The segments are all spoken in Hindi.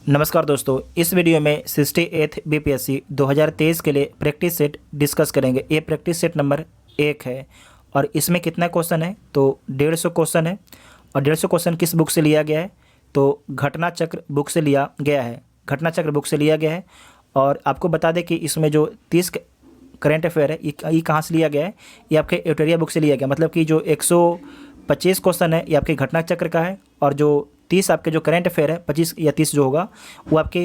नमस्कार दोस्तों, इस वीडियो में 68th बीपीएससी 2023 के लिए प्रैक्टिस सेट डिस्कस करेंगे। ये प्रैक्टिस सेट नंबर 1 है और इसमें कितना क्वेश्चन है तो 150 क्वेश्चन है। और 150 क्वेश्चन किस बुक से लिया गया है तो घटना चक्र बुक से लिया गया है। घटना चक्र बुक से लिया गया है। और आपको बता दें कि इसमें जो 30 करेंट अफेयर है ये कहाँ से लिया गया है, ये आपके एवटेरिया बुक से लिया गया। मतलब कि जो 125 क्वेश्चन है ये आपके घटना चक्र का है और जो 30 आपके जो करंट अफेयर है 25 या 30 जो होगा वो आपके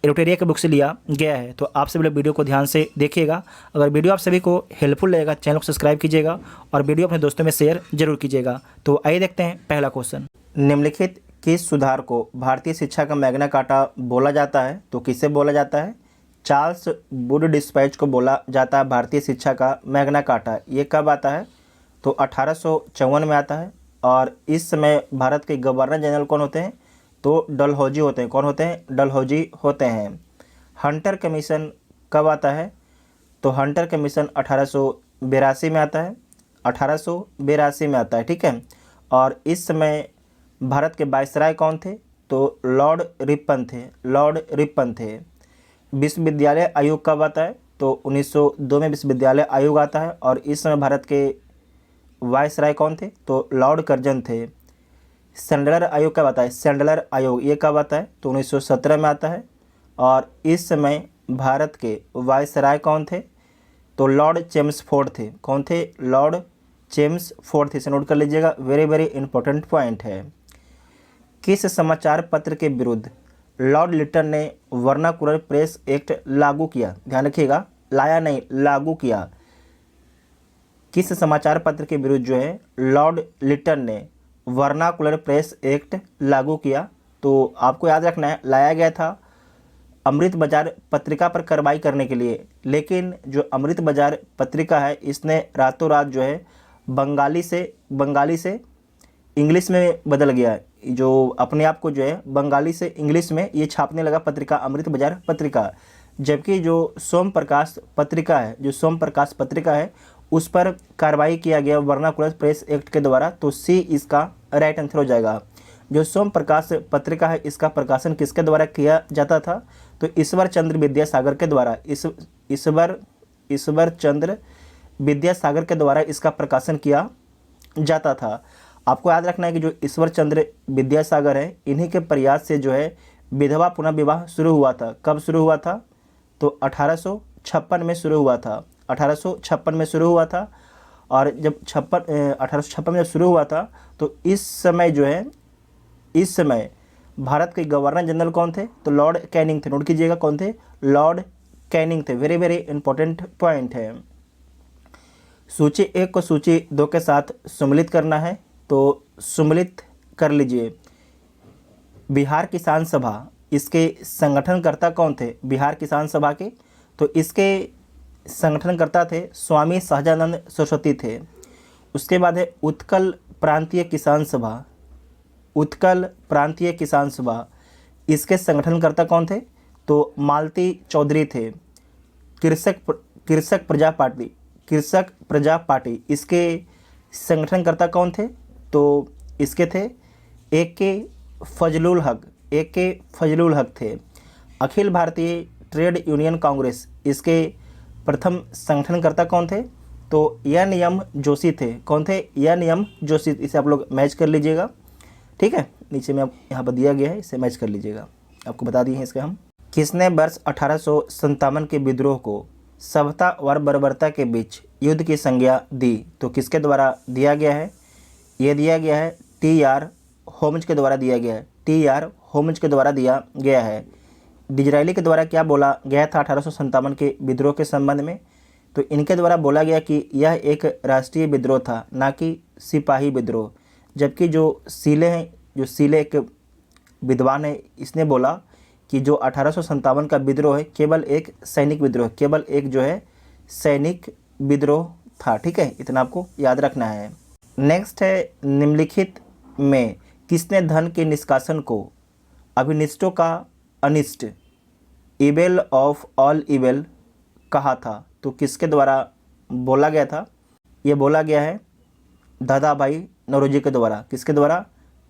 एरोटेरिया के बुक से लिया गया है। तो आप सभी लोग वीडियो को ध्यान से देखिएगा। अगर वीडियो आप सभी को हेल्पफुल लगेगा चैनल को सब्सक्राइब कीजिएगा और वीडियो अपने दोस्तों में शेयर जरूर कीजिएगा। तो आइए देखते हैं पहला क्वेश्चन। निम्नलिखित किस सुधार को भारतीय शिक्षा का मैग्ना कार्टा बोला जाता है तो किसे बोला जाता है? चार्ल्स वुड डिस्पैच को बोला जाता है भारतीय शिक्षा का मैग्ना कार्टा। ये कब आता है तो 1854 में आता है। और इस समय भारत के गवर्नर जनरल कौन होते हैं तो डलहौजी होते हैं। कौन होते हैं? डलहौजी होते हैं। हंटर कमीशन कब आता है तो हंटर कमीशन 1882 में आता है। 1882 में आता है, ठीक है। और इस समय भारत के वायसराय कौन थे तो लॉर्ड रिपन थे। लॉर्ड रिपन थे। विश्वविद्यालय आयोग कब आता है तो 1902 में विश्वविद्यालय आयोग आता है। और इस समय भारत के वायसराय कौन थे तो लॉर्ड कर्जन थे। सैंडलर आयोग कब आता है? सैंडलर आयोग ये कब आता है तो 1917 में आता है। और इस समय भारत के वायसराय कौन थे तो लॉर्ड चेम्सफोर्ड थे। कौन थे? लॉर्ड चेम्सफोर्ड थे। इसे नोट कर लीजिएगा, वेरी वेरी इंपॉर्टेंट पॉइंट है। किस समाचार पत्र के विरुद्ध लॉर्ड लिटन ने वर्नाकुलर प्रेस एक्ट लागू किया? ध्यान रखिएगा, लाया नहीं, लागू किया। किस समाचार पत्र के विरुद्ध जो है लॉर्ड लिटन ने वर्नाकुलर प्रेस एक्ट लागू किया? तो आपको याद रखना है लाया गया था अमृत बाजार पत्रिका पर कार्रवाई करने के लिए। लेकिन जो अमृत बाजार पत्रिका है इसने रातों रात जो है बंगाली से इंग्लिश में बदल गया। जो अपने आप को जो है बंगाली से इंग्लिश में ये छापने लगा पत्रिका, अमृत बाजार पत्रिका। जबकि जो सोम प्रकाश पत्रिका है उस पर कार्रवाई किया गया वर्नाकुलर प्रेस एक्ट के द्वारा। तो सी इसका राइट आंसर हो जाएगा। जो सोम प्रकाश पत्रिका है इसका प्रकाशन किसके द्वारा किया जाता था तो ईश्वर चंद्र विद्यासागर के द्वारा। ईश्वर चंद्र विद्यासागर के द्वारा इसका प्रकाशन किया जाता था। आपको याद रखना है कि जो ईश्वर चंद्र विद्यासागर है इन्हीं के प्रयास से जो है विधवा पुनर्विवाह शुरू हुआ था। कब शुरू हुआ था तो 1856 में शुरू हुआ था। 1856 में शुरू हुआ था। और जब 1856 में जब शुरू हुआ था तो इस समय भारत के गवर्नर जनरल कौन थे तो लॉर्ड कैनिंग थे। नोट कीजिएगा, कौन थे? लॉर्ड कैनिंग थे। वेरी वेरी इंपॉर्टेंट पॉइंट है। सूची 1 को सूची 2 के साथ सम्मिलित करना है तो सम्मिलित कर लीजिए। बिहार किसान सभा, इसके संगठनकर्ता कौन थे? बिहार किसान सभा के तो इसके संगठनकर्ता थे स्वामी सहजानंद सरस्वती थे। उसके बाद है उत्कल प्रांतीय किसान सभा। उत्कल प्रांतीय किसान सभा, इसके संगठनकर्ता कौन थे तो मालती चौधरी थे। कृषक प्रजा पार्टी, इसके संगठनकर्ता कौन थे तो इसके थे ए के फजलुल हक थे। अखिल भारतीय ट्रेड यूनियन कांग्रेस, इसके प्रथम संगठनकर्ता कौन थे तो एन.एम. जोशी थे। कौन थे? एन.एम. जोशी। इसे आप लोग मैच कर लीजिएगा, ठीक है। नीचे में यहाँ पर दिया गया है, इसे मैच कर लीजिएगा। आपको बता दिए हैं इसके हम। किसने वर्ष 1857 के विद्रोह को सभ्यता और बर्बरता के बीच युद्ध की संज्ञा दी तो किसके द्वारा दिया गया है? ये दिया गया है टी.आर. होम्स के द्वारा दिया गया है। टी.आर. होम्स के द्वारा दिया गया है। डिजरायली के द्वारा क्या बोला गया था 1857 के विद्रोह के संबंध में तो इनके द्वारा बोला गया कि यह एक राष्ट्रीय विद्रोह था, ना कि सिपाही विद्रोह। जबकि जो सीले एक विद्वान है इसने बोला कि जो 1857 का विद्रोह है केवल एक सैनिक विद्रोह था, ठीक है। इतना आपको याद रखना है। नेक्स्ट है, निम्नलिखित में किसने धन के निष्कासन को अभिनिष्टों का अनिष्ट, इवेल ऑफ ऑल इवेल कहा था तो किसके द्वारा बोला गया था? ये बोला गया है दादाभाई नौरोजी के द्वारा। किसके द्वारा?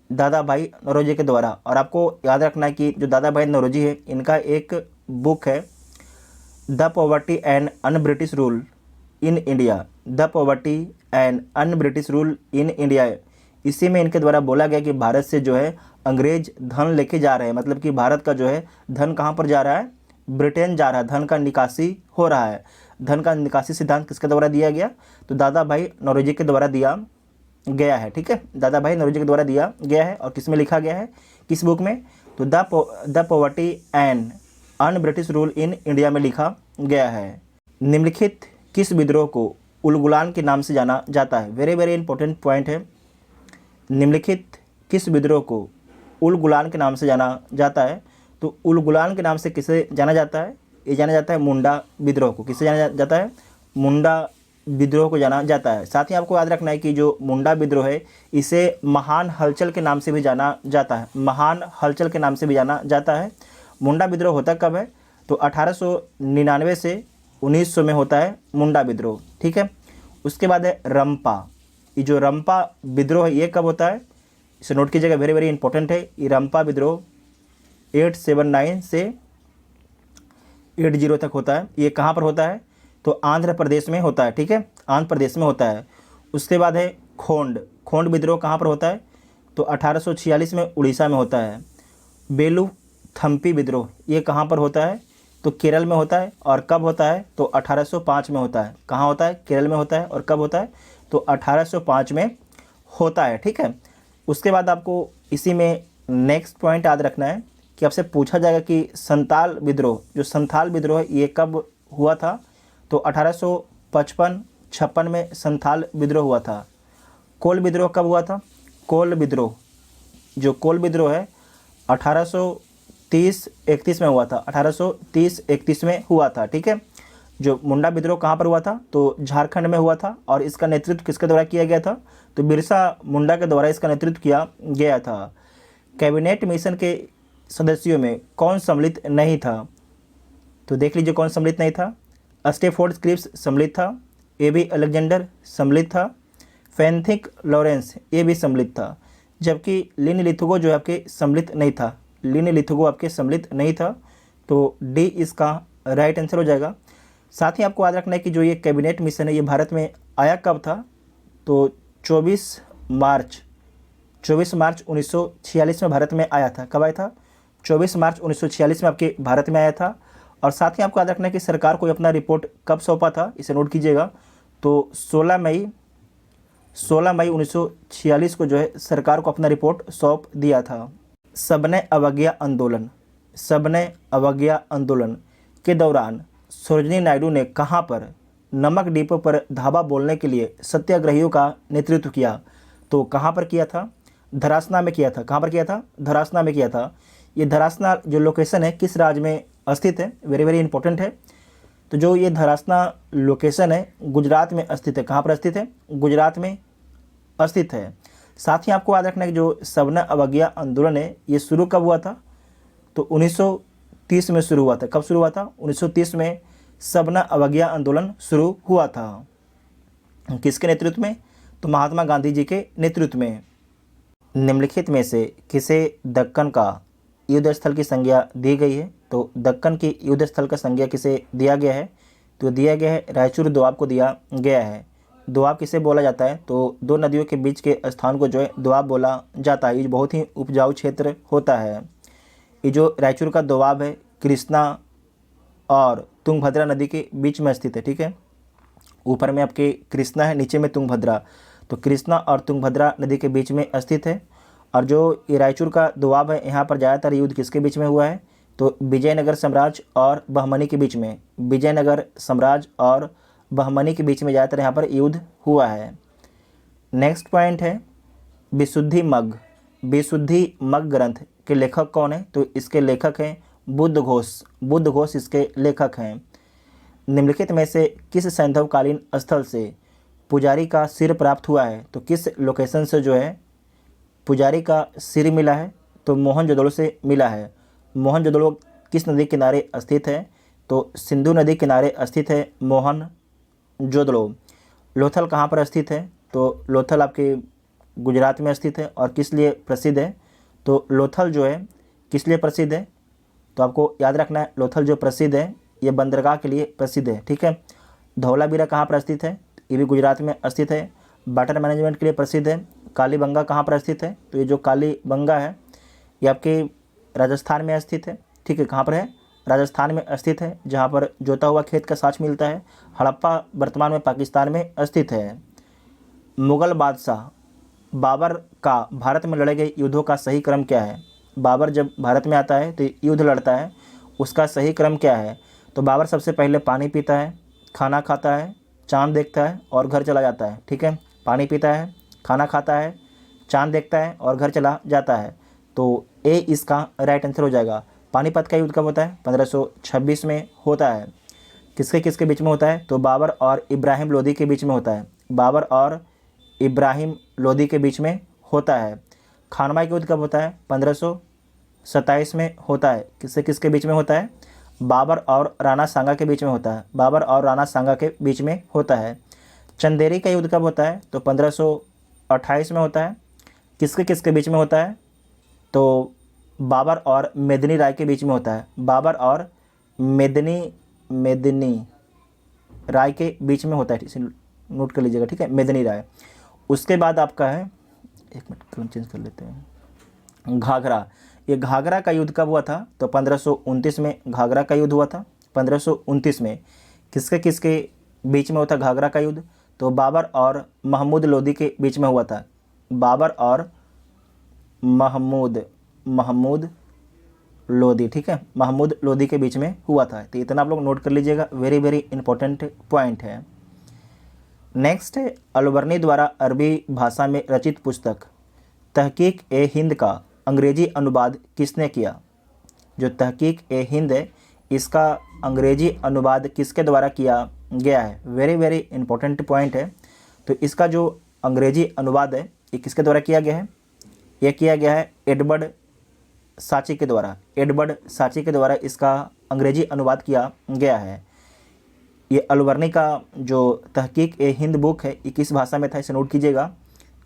दादा भाई नौरोजी के द्वारा। और आपको याद रखना है कि जो दादा भाई नौरोजी है इनका एक बुक है the poverty and un British rule in India, the poverty and un British rule in India. इसी में इनके द्वारा बोला गया कि भारत से जो है अंग्रेज धन लेके जा रहे हैं, मतलब कि भारत का जो है धन कहाँ पर जा रहा है, ब्रिटेन जा रहा है, धन का निकासी हो रहा है। धन का निकासी सिद्धांत किसके द्वारा दिया गया, तो दादा भाई नौरोजी के द्वारा दिया गया है। ठीक है, दादा भाई नौरोजी के द्वारा दिया गया है। और किस में लिखा गया है, किस बुक में, तो the poverty and un British rule in India में लिखा गया है। निम्नलिखित किस विद्रोह को उलगुलान के नाम से जाना जाता है, वेरी वेरी इंपॉर्टेंट पॉइंट है। निम्नलिखित किस विद्रोह को उलगुलान के नाम से जाना जाता है, तो उलगुलान के नाम से किसे जाना जाता है, ये जाना जाता है मुंडा विद्रोह को। किसे जाना जाता है, मुंडा विद्रोह को जाना जाता है। साथ ही आपको याद रखना है कि जो मुंडा विद्रोह है इसे महान हलचल के नाम से भी जाना जाता है, महान हलचल के नाम से भी जाना जाता है। मुंडा विद्रोह होता कब है, तो 1899 से 1900 में होता है मुंडा विद्रोह। ठीक है, उसके बाद है रंपा। ये जो रंपा विद्रोह है ये कब होता है, इसे नोट कीजिएगा, वेरी वेरी इंपॉर्टेंट है। ये रंपा विद्रोह 879 से 80 तक होता है। ये कहाँ पर होता है, तो आंध्र प्रदेश में होता है। ठीक है, आंध्र प्रदेश में होता है। उसके बाद है खोंड। खोंड विद्रोह कहाँ पर होता है, तो 1846 में उड़ीसा में होता है। बेलू थम्पी विद्रोह ये कहाँ पर होता है, तो केरल में होता है। और कब होता है, तो 1805 में होता है। कहाँ होता है, केरल में होता है। और कब होता है, तो 1805 में होता है। ठीक है, उसके बाद आपको इसी में नेक्स्ट पॉइंट याद रखना है कि आपसे पूछा जाएगा कि संताल विद्रोह, जो संथाल विद्रोह ये कब हुआ था, तो 1855-56 में संथाल विद्रोह हुआ था। कोल विद्रोह कब हुआ था, कोल विद्रोह, जो कोल विद्रोह है 1830-31 में हुआ था, 1830-31 में हुआ था। ठीक है, जो मुंडा विद्रोह कहाँ पर हुआ था, तो झारखंड में हुआ था। और इसका नेतृत्व किसके द्वारा किया गया था, तो बिरसा मुंडा के द्वारा इसका नेतृत्व किया गया था। कैबिनेट मिशन के सदस्यों में कौन सम्मिलित नहीं था, तो देख लीजिए कौन सम्मिलित नहीं था। स्टेफोर्ड क्रिप्स सम्मिलित था, एबी अलेक्जेंडर सम्मिलित था, फेंथिक लॉरेंस ये भी सम्मिलित था। जबकि लिन लिथुगो जो आपके सम्मिलित नहीं था, लिन लिथुगो आपके सम्मिलित नहीं था। तो डी इसका राइट आंसर हो जाएगा। साथ ही आपको याद रखना है कि जो ये कैबिनेट मिशन है ये भारत में आया कब था, तो 24 मार्च 1946 में भारत में आया था। कब आया था, 24 मार्च 1946 में आपके भारत में आया था। और साथ ही आपको याद रखना है कि सरकार को अपना रिपोर्ट कब सौंपा था, इसे नोट कीजिएगा, तो 16 मई 1946 को जो है सरकार को अपना रिपोर्ट सौंप दिया था। सबने अवज्ञा आंदोलन, सबने अवज्ञा आंदोलन के दौरान सरोजिनी नायडू ने कहाँ पर नमक डिपो पर धावा बोलने के लिए सत्याग्रहियों का नेतृत्व किया, तो कहाँ पर किया था, धरासना में किया था। कहाँ पर किया था, धरासना में किया था। ये धरासना जो लोकेशन है किस राज्य में स्थित है, वेरी वेरी इंपॉर्टेंट है। तो जो ये धरासना लोकेशन है गुजरात में स्थित है। कहाँ पर स्थित है, गुजरात में स्थित है। साथ ही आपको याद रखना है कि जो सबने अवज्ञा आंदोलन है ये शुरू कब हुआ था, तो 1930 में शुरू हुआ था। कब शुरू हुआ था, 1930 में सबने अवज्ञा आंदोलन शुरू हुआ था। किसके नेतृत्व में, तो महात्मा गांधी जी के नेतृत्व में। निम्नलिखित में से किसे दक्कन का युद्ध स्थल की संज्ञा दी गई है, तो दक्कन की युद्ध स्थल का संज्ञा किसे दिया गया है, तो दिया गया है रायचूर दोआब को दिया गया है। दोआब किसे बोला जाता है, तो दो नदियों के बीच के स्थान को जो है दोआब बोला जाता है। ये बहुत ही उपजाऊ क्षेत्र होता है। ये जो रायचूर का दोआब है कृष्णा और तुंगभद्रा नदी के बीच में स्थित है। ठीक है, ऊपर में आपके कृष्णा है, नीचे में तुंगभद्रा, तो कृष्णा और तुंगभद्रा नदी के बीच में स्थित है। और जो ये रायचूर का दोआब है यहाँ पर ज़्यादातर युद्ध किसके बीच में हुआ है, तो विजयनगर साम्राज्य और बहमनी के बीच में, विजयनगर साम्राज्य और बहमनी के बीच में ज़्यादातर यहाँ पर युद्ध हुआ है। नेक्स्ट पॉइंट है विशुद्धि मग। विशुद्धि मग ग्रंथ के लेखक कौन है, तो इसके लेखक हैं बुद्ध घोष। बुद्ध घोष इसके लेखक हैं। निम्नलिखित में से किस सैंधवकालीन स्थल से पुजारी का सिर प्राप्त हुआ है, तो किस लोकेशन से जो है पुजारी का सिर मिला है, तो मोहनजोदड़ो से मिला है। मोहनजोदड़ो किस नदी किनारे स्थित है, तो सिंधु नदी किनारे स्थित है मोहनजोदड़ो। लोथल कहाँ पर स्थित है, तो लोथल आपके गुजरात में स्थित है और किस लिए प्रसिद्ध है? तो लोथल जो है किस लिए प्रसिद्ध है? तो आपको याद रखना है लोथल जो प्रसिद्ध है ये बंदरगाह के लिए प्रसिद्ध है, ठीक है। धौलावीरा कहाँ पर स्थित है? ये भी गुजरात में स्थित है। वाटर मैनेजमेंट के लिए प्रसिद्ध है। कालीबंगा कहाँ पर स्थित है? तो ये जो कालीबंगा है ये आपके राजस्थान में स्थित है, ठीक है। कहाँ पर है? राजस्थान में स्थित है, जहाँ पर जोता हुआ खेत का साक्ष्य मिलता है। हड़प्पा वर्तमान में पाकिस्तान में स्थित है। मुगल बादशाह बाबर का भारत में लड़े गए युद्धों का सही क्रम क्या है? बाबर जब भारत में आता है तो युद्ध लड़ता है, उसका सही क्रम क्या है? तो बाबर सबसे पहले पानी पीता है, खाना खाता है, चांद देखता है और घर चला जाता है, ठीक है। पानी पीता है, खाना खाता है, चांद देखता है और घर चला जाता है। तो ए इसका राइट आंसर हो जाएगा। पानीपत का युद्ध कब होता है? 1526 में होता है। किसके किसके बीच में होता है? तो बाबर और इब्राहिम लोदी के बीच में होता है। बाबर और इब्राहिम लोदी के बीच में होता है। खानवा का युद्ध कब होता है? 1527 में होता है। किससे किसके बीच में होता है? बाबर और राणा सांगा के बीच में होता है। बाबर और राणा सांगा के बीच में होता है। चंदेरी का युद्ध कब होता है? तो 1528 में होता है। किसके किसके बीच में होता है? तो बाबर और मेदिनी राय के बीच में होता है। बाबर और मेदिनी राय के बीच में होता है, इसे नोट कर लीजिएगा, ठीक है, मेदिनी राय। उसके बाद आपका है, एक मिनट क्यों चेंज कर लेते हैं, घाघरा। ये घाघरा का युद्ध कब हुआ था? तो 1529 में घाघरा का युद्ध हुआ था। 1529 में किसके किसके बीच में हुआ था घाघरा का युद्ध? तो बाबर और महमूद लोदी के बीच में हुआ था। बाबर और महमूद लोदी, ठीक है, महमूद लोदी के बीच में हुआ था। तो इतना आप लोग नोट कर लीजिएगा, वेरी वेरी इंपॉर्टेंट पॉइंट है। नेक्स्ट है अलवर्नी द्वारा अरबी भाषा में रचित पुस्तक तहकीक ए हिंद का अंग्रेजी अनुवाद किसने किया? जो तहकीक ए हिंद है इसका अंग्रेजी अनुवाद किसके द्वारा किया गया है? वेरी वेरी इंपॉर्टेंट पॉइंट है। तो इसका जो अंग्रेजी अनुवाद है ये किसके द्वारा किया गया है? यह किया गया है एडवर्ड साची के द्वारा। एडवर्ड साची के द्वारा इसका अंग्रेजी अनुवाद किया गया है। ये अलवर्नी का जो तहकीक ए हिंद बुक है ये किस भाषा में था? इसे नोट कीजिएगा,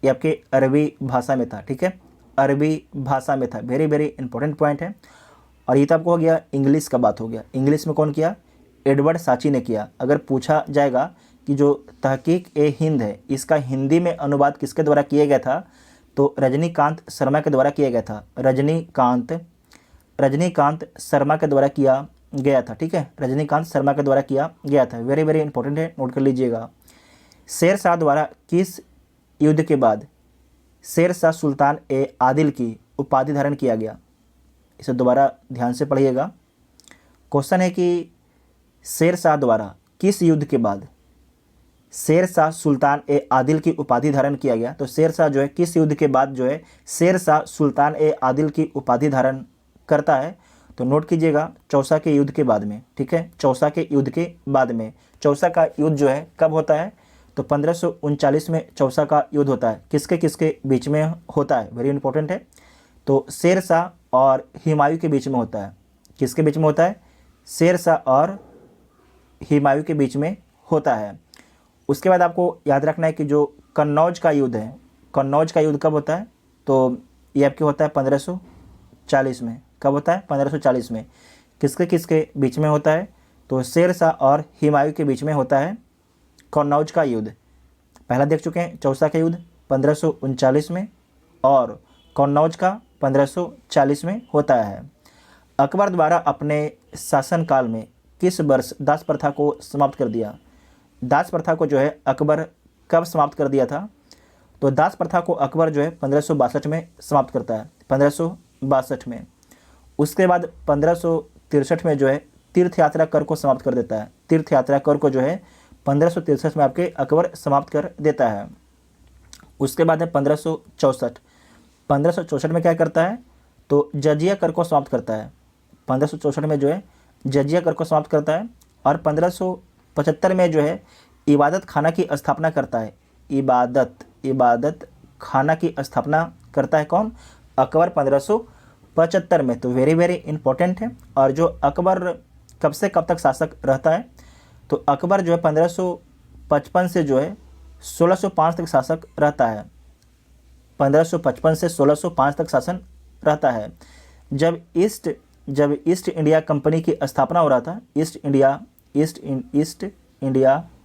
ये आपके अरबी भाषा में था, ठीक है, अरबी भाषा में था। वेरी वेरी इंपॉर्टेंट पॉइंट है। और ये तो आपको हो गया इंग्लिश का बात हो गया। इंग्लिश में कौन किया? एडवर्ड साची ने किया। अगर पूछा जाएगा कि जो तहकीक ए हिंद है इसका हिंदी में अनुवाद किसके द्वारा किया गया था? तो रजनीकांत शर्मा के द्वारा किया गया था। रजनीकांत शर्मा के द्वारा किया गया था, ठीक है, रजनीकांत शर्मा के द्वारा किया गया था। वेरी वेरी इंपॉर्टेंट है, नोट कर लीजिएगा। शेर शाह द्वारा किस युद्ध के बाद शेर शाह सुल्तान ए आदिल की उपाधि धारण किया गया? इसे दोबारा ध्यान से पढ़िएगा। क्वेश्चन है कि शेर शाह द्वारा किस युद्ध के बाद शेर शाह सुल्तान ए आदिल की उपाधि धारण किया गया? तो शेर शाह जो है किस युद्ध के बाद जो है शेर शाह सुल्तान ए आदिल की उपाधि धारण करता है? तो नोट कीजिएगा चौसा के युद्ध के बाद में, ठीक है, चौसा के युद्ध के बाद में। चौसा का युद्ध जो है कब होता है? तो 1539 में चौसा का युद्ध होता है। किसके किसके बीच में होता है? वेरी इंपॉर्टेंट है। तो शेर शाह और हुमायूं के बीच में होता है। किसके बीच में होता है? शेर शाह और हुमायूं के बीच में होता है। उसके बाद आपको याद रखना है कि जो कन्नौज का युद्ध है, कन्नौज का युद्ध कब होता है? तो ये आपके होता है 1540 में। कब होता है? 1540 में। किसके किसके बीच में होता है? तो शेर शाह और हुमायूं के बीच में होता है कन्नौज का युद्ध। पहला देख चुके हैं चौसा का युद्ध 1539 में और कन्नौज का 1540 में होता है। अकबर द्वारा अपने शासनकाल में किस वर्ष दास प्रथा को समाप्त कर दिया? दास प्रथा को जो है अकबर कब समाप्त कर दिया था? तो दास प्रथा को अकबर जो है 1562 में समाप्त करता है, 1562 में। उसके बाद 1563 में जो है तीर्थ यात्रा कर को समाप्त कर देता है। तीर्थ यात्रा कर को जो है 1563 में आपके अकबर समाप्त कर देता है। उसके बाद है 1564। 1564 में क्या करता है? तो जजिया कर को समाप्त करता है। 1564 में जो है जजिया कर को समाप्त करता है। और 1575 में जो है इबादत खाना की स्थापना करता है। इबादत खाना की स्थापना करता है कौन? अकबर 1575 में। तो वेरी वेरी इंपॉर्टेंट है। और जो अकबर कब से कब तक शासक रहता है? तो अकबर जो है 1555 से जो है 1605 तक शासक रहता है। 1555 से 1605 तक शासन रहता है। जब ईस्ट इंडिया कंपनी की स्थापना हो रहा था, ईस्ट इंडिया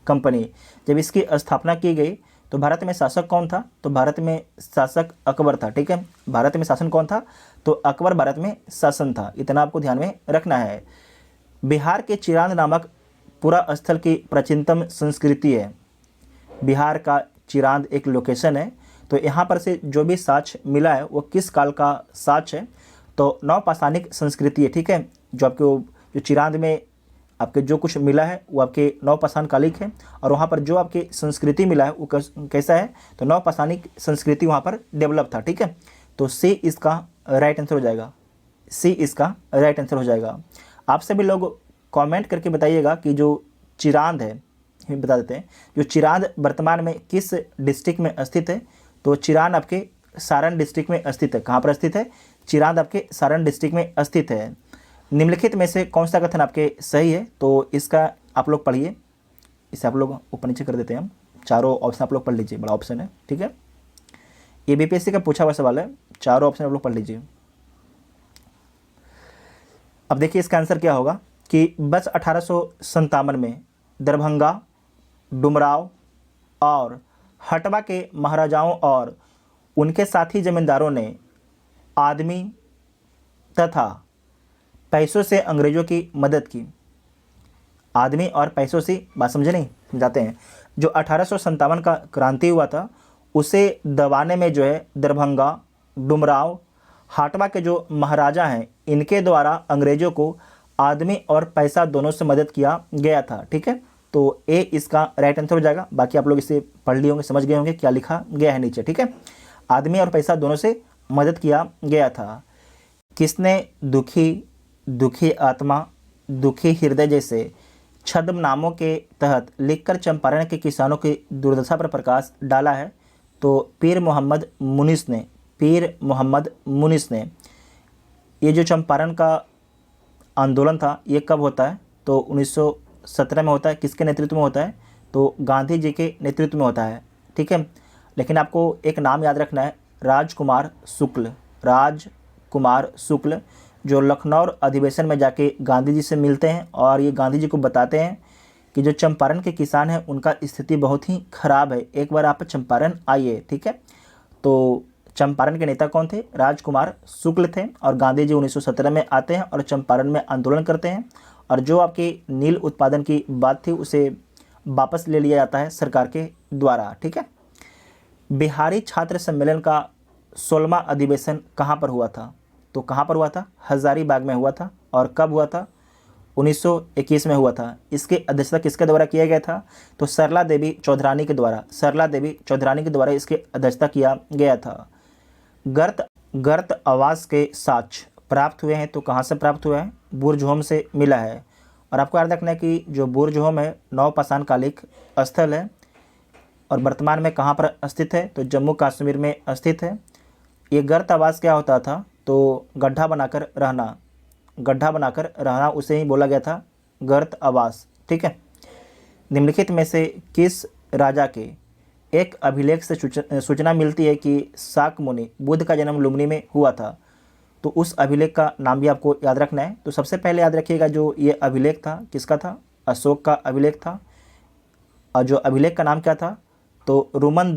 कंपनी जब इसकी स्थापना की गई तो भारत में शासक कौन था? तो भारत में शासक अकबर था। ठीक है, भारत में शासन कौन था? तो अकबर भारत में शासन था। इतना आपको ध्यान में रखना है। बिहार के चिरांद नामक पुरा स्थल की प्राचीनतम संस्कृति है। बिहार का चिरांद एक लोकेशन है। तो यहाँ पर से जो भी साक्ष्य मिला है वो किस काल का साक्ष्य है? तो नवपाषाणिक संस्कृति है। ठीक है, जो आपको जो चिरांद में आपके जो कुछ मिला है वो आपके नवपाषाण कालिक है, और वहाँ पर जो आपकी संस्कृति मिला है वो कैसा है? तो नवपाषाणिक संस्कृति वहाँ पर डेवलप था। ठीक है, तो सी इसका राइट आंसर हो जाएगा। सी इसका राइट आंसर हो जाएगा। आप सभी लोग कमेंट करके बताइएगा कि जो चिरांद है, बता देते हैं, जो चिरांद वर्तमान में किस डिस्ट्रिक्ट में स्थित है? तो चिरांद आपके सारण डिस्ट्रिक्ट में स्थित है। कहाँ पर स्थित है? चिरांद आपके सारण डिस्ट्रिक्ट में स्थित है। निम्नलिखित में से कौन सा कथन आपके सही है? तो इसका आप लोग पढ़िए। इसे आप लोग ऊपर नीचे कर देते हैं हम। चारों ऑप्शन आप लोग पढ़ लीजिए, बड़ा ऑप्शन है। ठीक है, ये बीपीएससी का पूछा हुआ सवाल है। चारों ऑप्शन आप लोग पढ़ लीजिए। अब देखिए इसका आंसर क्या होगा कि वर्ष 1857 में दरभंगा, डुमराव और हटवा के महाराजाओं और उनके साथी जमींदारों ने आदमी तथा पैसों से अंग्रेजों की मदद की। आदमी और पैसों से, बात समझे नहीं? समझाते हैं। जो 1857 का क्रांति हुआ था उसे दबाने में जो है दरभंगा, डुमराव, हटवा के जो महाराजा हैं इनके द्वारा अंग्रेजों को आदमी और पैसा दोनों से मदद किया गया था। ठीक है, तो ए इसका राइट आंसर हो जाएगा। बाकी आप लोग इसे पढ़ लिए होंगे, समझ गए होंगे क्या लिखा गया है नीचे। ठीक है, आदमी और पैसा दोनों से मदद किया गया था। किसने दुखी आत्मा, दुखी हृदय जैसे छद्मनामों के तहत लिखकर चंपारण के किसानों की दुर्दशा पर प्रकाश डाला है? तो पीर मोहम्मद मुनिस ने। ये जो चंपारण का आंदोलन था ये कब होता है? तो 1917 में होता है। किसके नेतृत्व में होता है? तो गांधी जी के नेतृत्व में होता है। ठीक है, लेकिन आपको एक नाम याद रखना है, राजकुमार शुक्ल, जो लखनऊ अधिवेशन में जाके गांधी जी से मिलते हैं और ये गांधी जी को बताते हैं कि जो चंपारण के किसान हैं उनका स्थिति बहुत ही खराब है, एक बार आप चंपारण आइए। ठीक है, तो चंपारण के नेता कौन थे? राजकुमार शुक्ल थे। और गांधी जी 1917 में आते हैं और चंपारण में आंदोलन करते हैं, और जो आपकी नील उत्पादन की बात थी उसे वापस ले लिया जाता है सरकार के द्वारा। ठीक है, बिहारी छात्र सम्मेलन का 16वां अधिवेशन कहाँ पर हुआ था? तो कहाँ पर हुआ था? हजारीबाग में हुआ था। और कब हुआ था? 1921 में हुआ था। इसकी अध्यक्षता किसके द्वारा किया गया था? तो सरला देवी चौधरानी के द्वारा इसकी अध्यक्षता किया गया था। गर्त आवास के साक्ष्य प्राप्त हुए हैं, तो कहाँ से प्राप्त हुआ है? बुरजहोम से मिला है। और आपको याद रखना है कि जो बुरजहोम है नवपाषाण कालिक स्थल है, और वर्तमान में कहाँ पर स्थित है? तो जम्मू कश्मीर में स्थित है। ये गर्त आवास क्या होता था? तो गड्ढा बनाकर रहना उसे ही बोला गया था गर्त आवास। ठीक है, निम्नलिखित में से किस राजा के एक अभिलेख से सूचना मिलती है कि शाक मुनि बुद्ध का जन्म लुम्बिनी में हुआ था? तो उस अभिलेख का नाम भी आपको याद रखना है। तो सबसे पहले याद रखिएगा जो ये अभिलेख था किसका था? अशोक का अभिलेख था। और जो अभिलेख का नाम क्या था? तो रुमन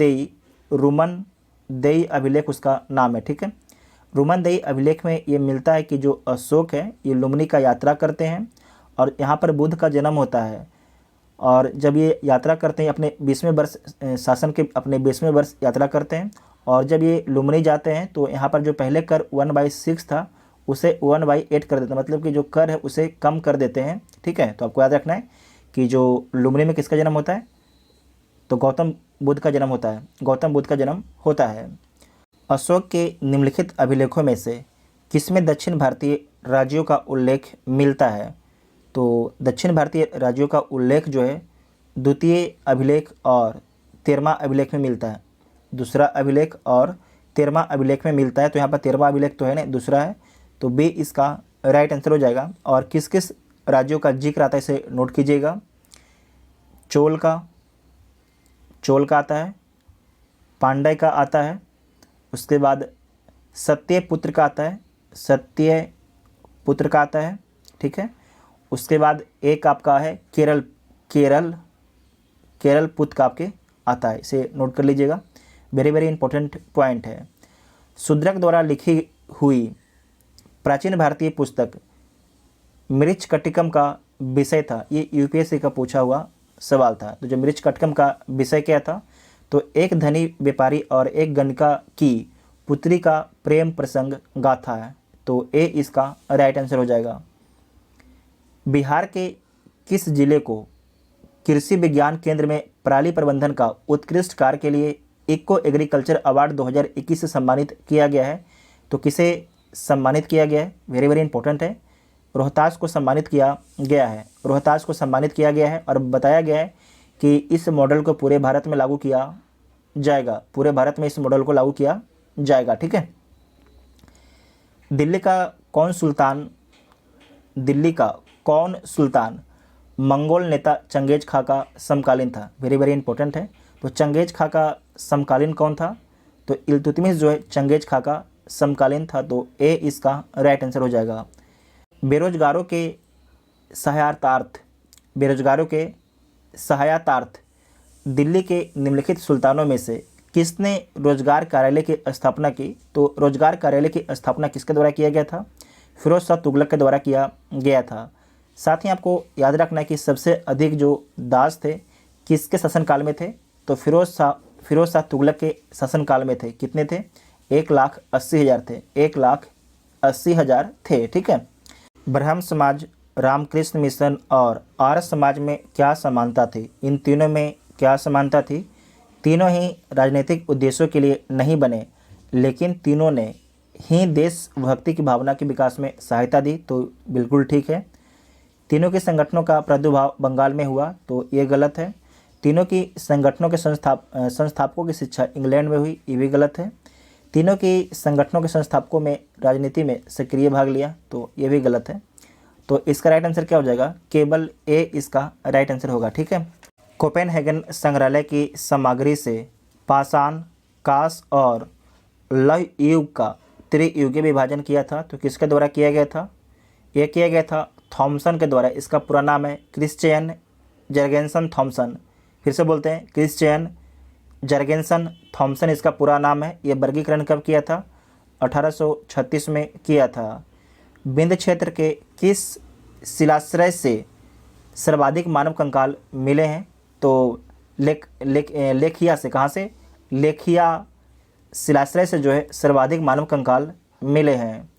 देई अभिलेख उसका नाम है। ठीक है, रुमन देई अभिलेख में ये मिलता है कि जो अशोक है ये लुम्बिनी का यात्रा करते हैं और यहाँ पर बुद्ध का जन्म होता है। और जब ये यात्रा करते हैं अपने 20वें वर्ष शासन के अपने 20वें वर्ष यात्रा करते हैं, और जब ये लुम्बिनी जाते हैं तो यहाँ पर जो पहले कर 1/6 था उसे 1/8 कर देते हैं, मतलब कि जो कर है उसे कम कर देते हैं। ठीक है, तो आपको याद रखना है कि जो लुम्बिनी में किसका जन्म होता है? तो गौतम बुद्ध का जन्म होता है। अशोक के निम्नलिखित अभिलेखों में से किसमें दक्षिण भारतीय राज्यों का उल्लेख मिलता है? तो दक्षिण भारतीय राज्यों का उल्लेख जो है द्वितीय अभिलेख और 13वां अभिलेख में मिलता है। दूसरा अभिलेख और 13वां अभिलेख में मिलता है। तो यहाँ पर 13वां अभिलेख तो है ना, दूसरा है, तो बी इसका राइट आंसर हो जाएगा। और किस किस राज्यों का जिक्र आता है इसे नोट कीजिएगा। चोल का आता है, पांड्य का आता है, उसके बाद सत्यपुत्र का आता है, सत्यपुत्र का आता है, ठीक है। उसके बाद एक आपका है केरल, केरल केरल पुत्र का आपके आता है, इसे नोट कर लीजिएगा, वेरी वेरी इंपॉर्टेंट पॉइंट है। शूद्रक द्वारा लिखी हुई प्राचीन भारतीय पुस्तक मृच्छकटिकम का विषय था, ये यूपीएससी का पूछा हुआ सवाल था। तो जो मृच्छकटिकम का विषय क्या था, तो एक धनी व्यापारी और एक गणिका की पुत्री का प्रेम प्रसंग गाथा है, तो ए इसका राइट आंसर हो जाएगा। बिहार के किस जिले को कृषि विज्ञान केंद्र में पराली प्रबंधन का उत्कृष्ट कार्य के लिए इको एग्रीकल्चर अवार्ड 2021 से सम्मानित किया गया है, तो किसे सम्मानित किया गया है, वेरी वेरी इंपॉर्टेंट है, रोहतास को सम्मानित किया गया है, रोहतास को सम्मानित किया गया है। और बताया गया है कि इस मॉडल को पूरे भारत में लागू किया जाएगा, पूरे भारत में इस मॉडल को लागू किया जाएगा, ठीक है। दिल्ली का कौन सुल्तान मंगोल नेता चंगेज खां का समकालीन था, वेरी वेरी इंपॉर्टेंट है। तो चंगेज खां का समकालीन कौन था, तो इल्तुतमिश जो है चंगेज खां का समकालीन था, तो ए इसका राइट आंसर हो जाएगा। बेरोजगारों के सहायतार्थ दिल्ली के निम्नलिखित सुल्तानों में से किसने रोजगार कार्यालय की स्थापना की, तो रोजगार कार्यालय की स्थापना किसके द्वारा किया गया था, फिरोज शाह तुगलक के द्वारा किया गया था। साथ ही आपको याद रखना है कि सबसे अधिक जो दास थे किसके शासनकाल में थे, तो फिरोज शाह तुगलक के शासनकाल में थे। कितने थे, 1,80,000 थे, 1,80,000 थे, ठीक है। ब्रह्म समाज, रामकृष्ण मिशन और आर्य समाज में क्या समानता थी, इन तीनों में क्या समानता थी, तीनों ही राजनीतिक उद्देश्यों के लिए नहीं बने, लेकिन तीनों ने ही देशभक्ति की भावना के विकास में सहायता दी, तो बिल्कुल ठीक है। तीनों के संगठनों का प्रादुर्भाव बंगाल में हुआ, तो ये गलत है। तीनों की संगठनों के संस्थापकों की शिक्षा इंग्लैंड में हुई, ये भी गलत है। तीनों की संगठनों के संस्थापकों में राजनीति में सक्रिय भाग लिया, तो ये भी गलत है। तो इसका राइट आंसर क्या हो जाएगा, केवल ए इसका राइट आंसर होगा, ठीक है। कोपेनहेगन संग्रहालय की सामग्री से पाषाण, कांस और लौह युग का त्रियुगीय विभाजन किया था, तो किसके द्वारा किया गया था, यह किया गया था थॉमसन के द्वारा। इसका पूरा नाम है क्रिश्चियन जर्गेनसन थॉमसन, फिर से बोलते हैं क्रिश्चियन जर्गेनसन थॉमसन इसका पूरा नाम है। यह वर्गीकरण कब किया था, 1836 में किया था। विंध्य क्षेत्र के किस शिलाश्रय से सर्वाधिक मानव कंकाल मिले हैं, तो लेखिया से, कहाँ से, लेखिया शिलाश्रय से जो है सर्वाधिक मानव कंकाल मिले हैं।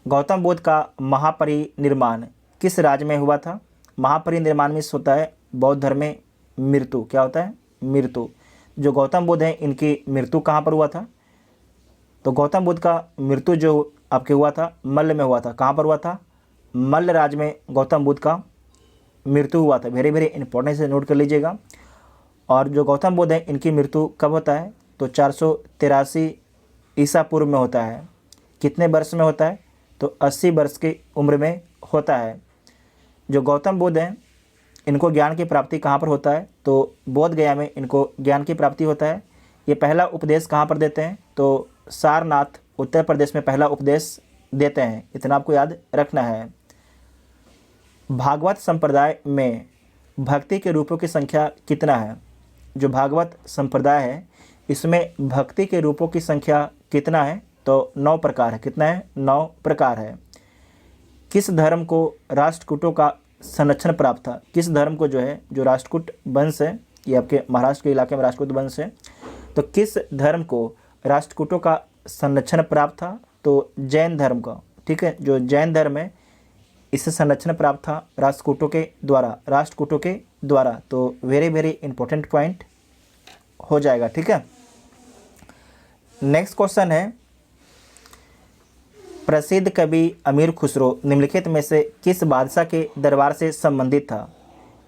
गौतम बुद्ध का महापरिनिर्वाण किस राज्य में हुआ था, महापरिनिर्वाण में होता है बौद्ध धर्म में मृत्यु, क्या होता है, मृत्यु। जो गौतम बुद्ध हैं इनकी मृत्यु कहाँ पर हुआ था, तो गौतम बुद्ध का मृत्यु जो आपके हुआ था मल्ल में हुआ था, कहाँ पर हुआ था, मल्ल राज्य में गौतम बुद्ध का मृत्यु हुआ था, वेरी वेरी इंपॉर्टेंट से नोट कर लीजिएगा। और जो गौतम बुद्ध हैं इनकी मृत्यु कब होता है, तो 483 ईसा पूर्व में होता है। कितने वर्ष में होता है, तो 80 वर्ष की उम्र में होता है। जो गौतम बुद्ध हैं इनको ज्ञान की प्राप्ति कहाँ पर होता है, तो बोध गया में इनको ज्ञान की प्राप्ति होता है। ये पहला उपदेश कहाँ पर देते हैं, तो सारनाथ उत्तर प्रदेश में पहला उपदेश देते हैं, इतना आपको याद रखना है। भागवत संप्रदाय में भक्ति के रूपों की संख्या कितना है, जो भागवत संप्रदाय है इसमें भक्ति के रूपों की संख्या कितना है, तो 9 प्रकार है। कितना है, 9 प्रकार है। किस धर्म को राष्ट्रकूटों का संरक्षण प्राप्त था, किस धर्म को जो है, जो राष्ट्रकूट वंश है, ये आपके महाराष्ट्र के इलाके में राष्ट्रकूट वंश है, तो किस धर्म को राष्ट्रकूटों का संरक्षण प्राप्त था, तो जैन धर्म का, ठीक है। जो जैन धर्म है इससे संरक्षण प्राप्त था राष्ट्रकूटों के द्वारा, तो वेरी वेरी इंपॉर्टेंट पॉइंट हो जाएगा, ठीक है। नेक्स्ट क्वेश्चन है, प्रसिद्ध कवि अमीर खुसरो निम्नलिखित में से किस बादशाह के दरबार से संबंधित था।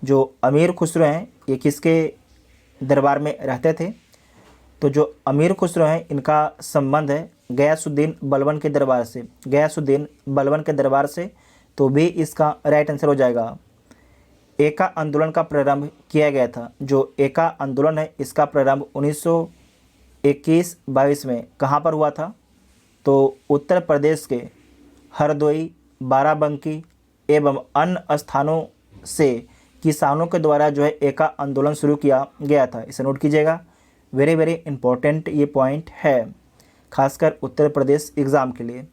जो अमीर खुसरो हैं ये किसके दरबार में रहते थे, तो जो अमीर खुसरो हैं इनका संबंध है गयासुद्दीन बलबन के दरबार से, गयासुद्दीन बलबन के दरबार से, तो भी इसका राइट आंसर हो जाएगा। एका आंदोलन का प्रारंभ किया गया था, जो एका आंदोलन है इसका प्रारंभ 21-22 में कहाँ पर हुआ था? तो उत्तर प्रदेश के हरदोई, बाराबंकी एवं अन्य स्थानों से किसानों के द्वारा जो है एका आंदोलन शुरू किया गया था। इसे नोट कीजिएगा, वेरी वेरी इंपॉर्टेंट ये पॉइंट है, खासकर उत्तर प्रदेश एग्ज़ाम के लिए।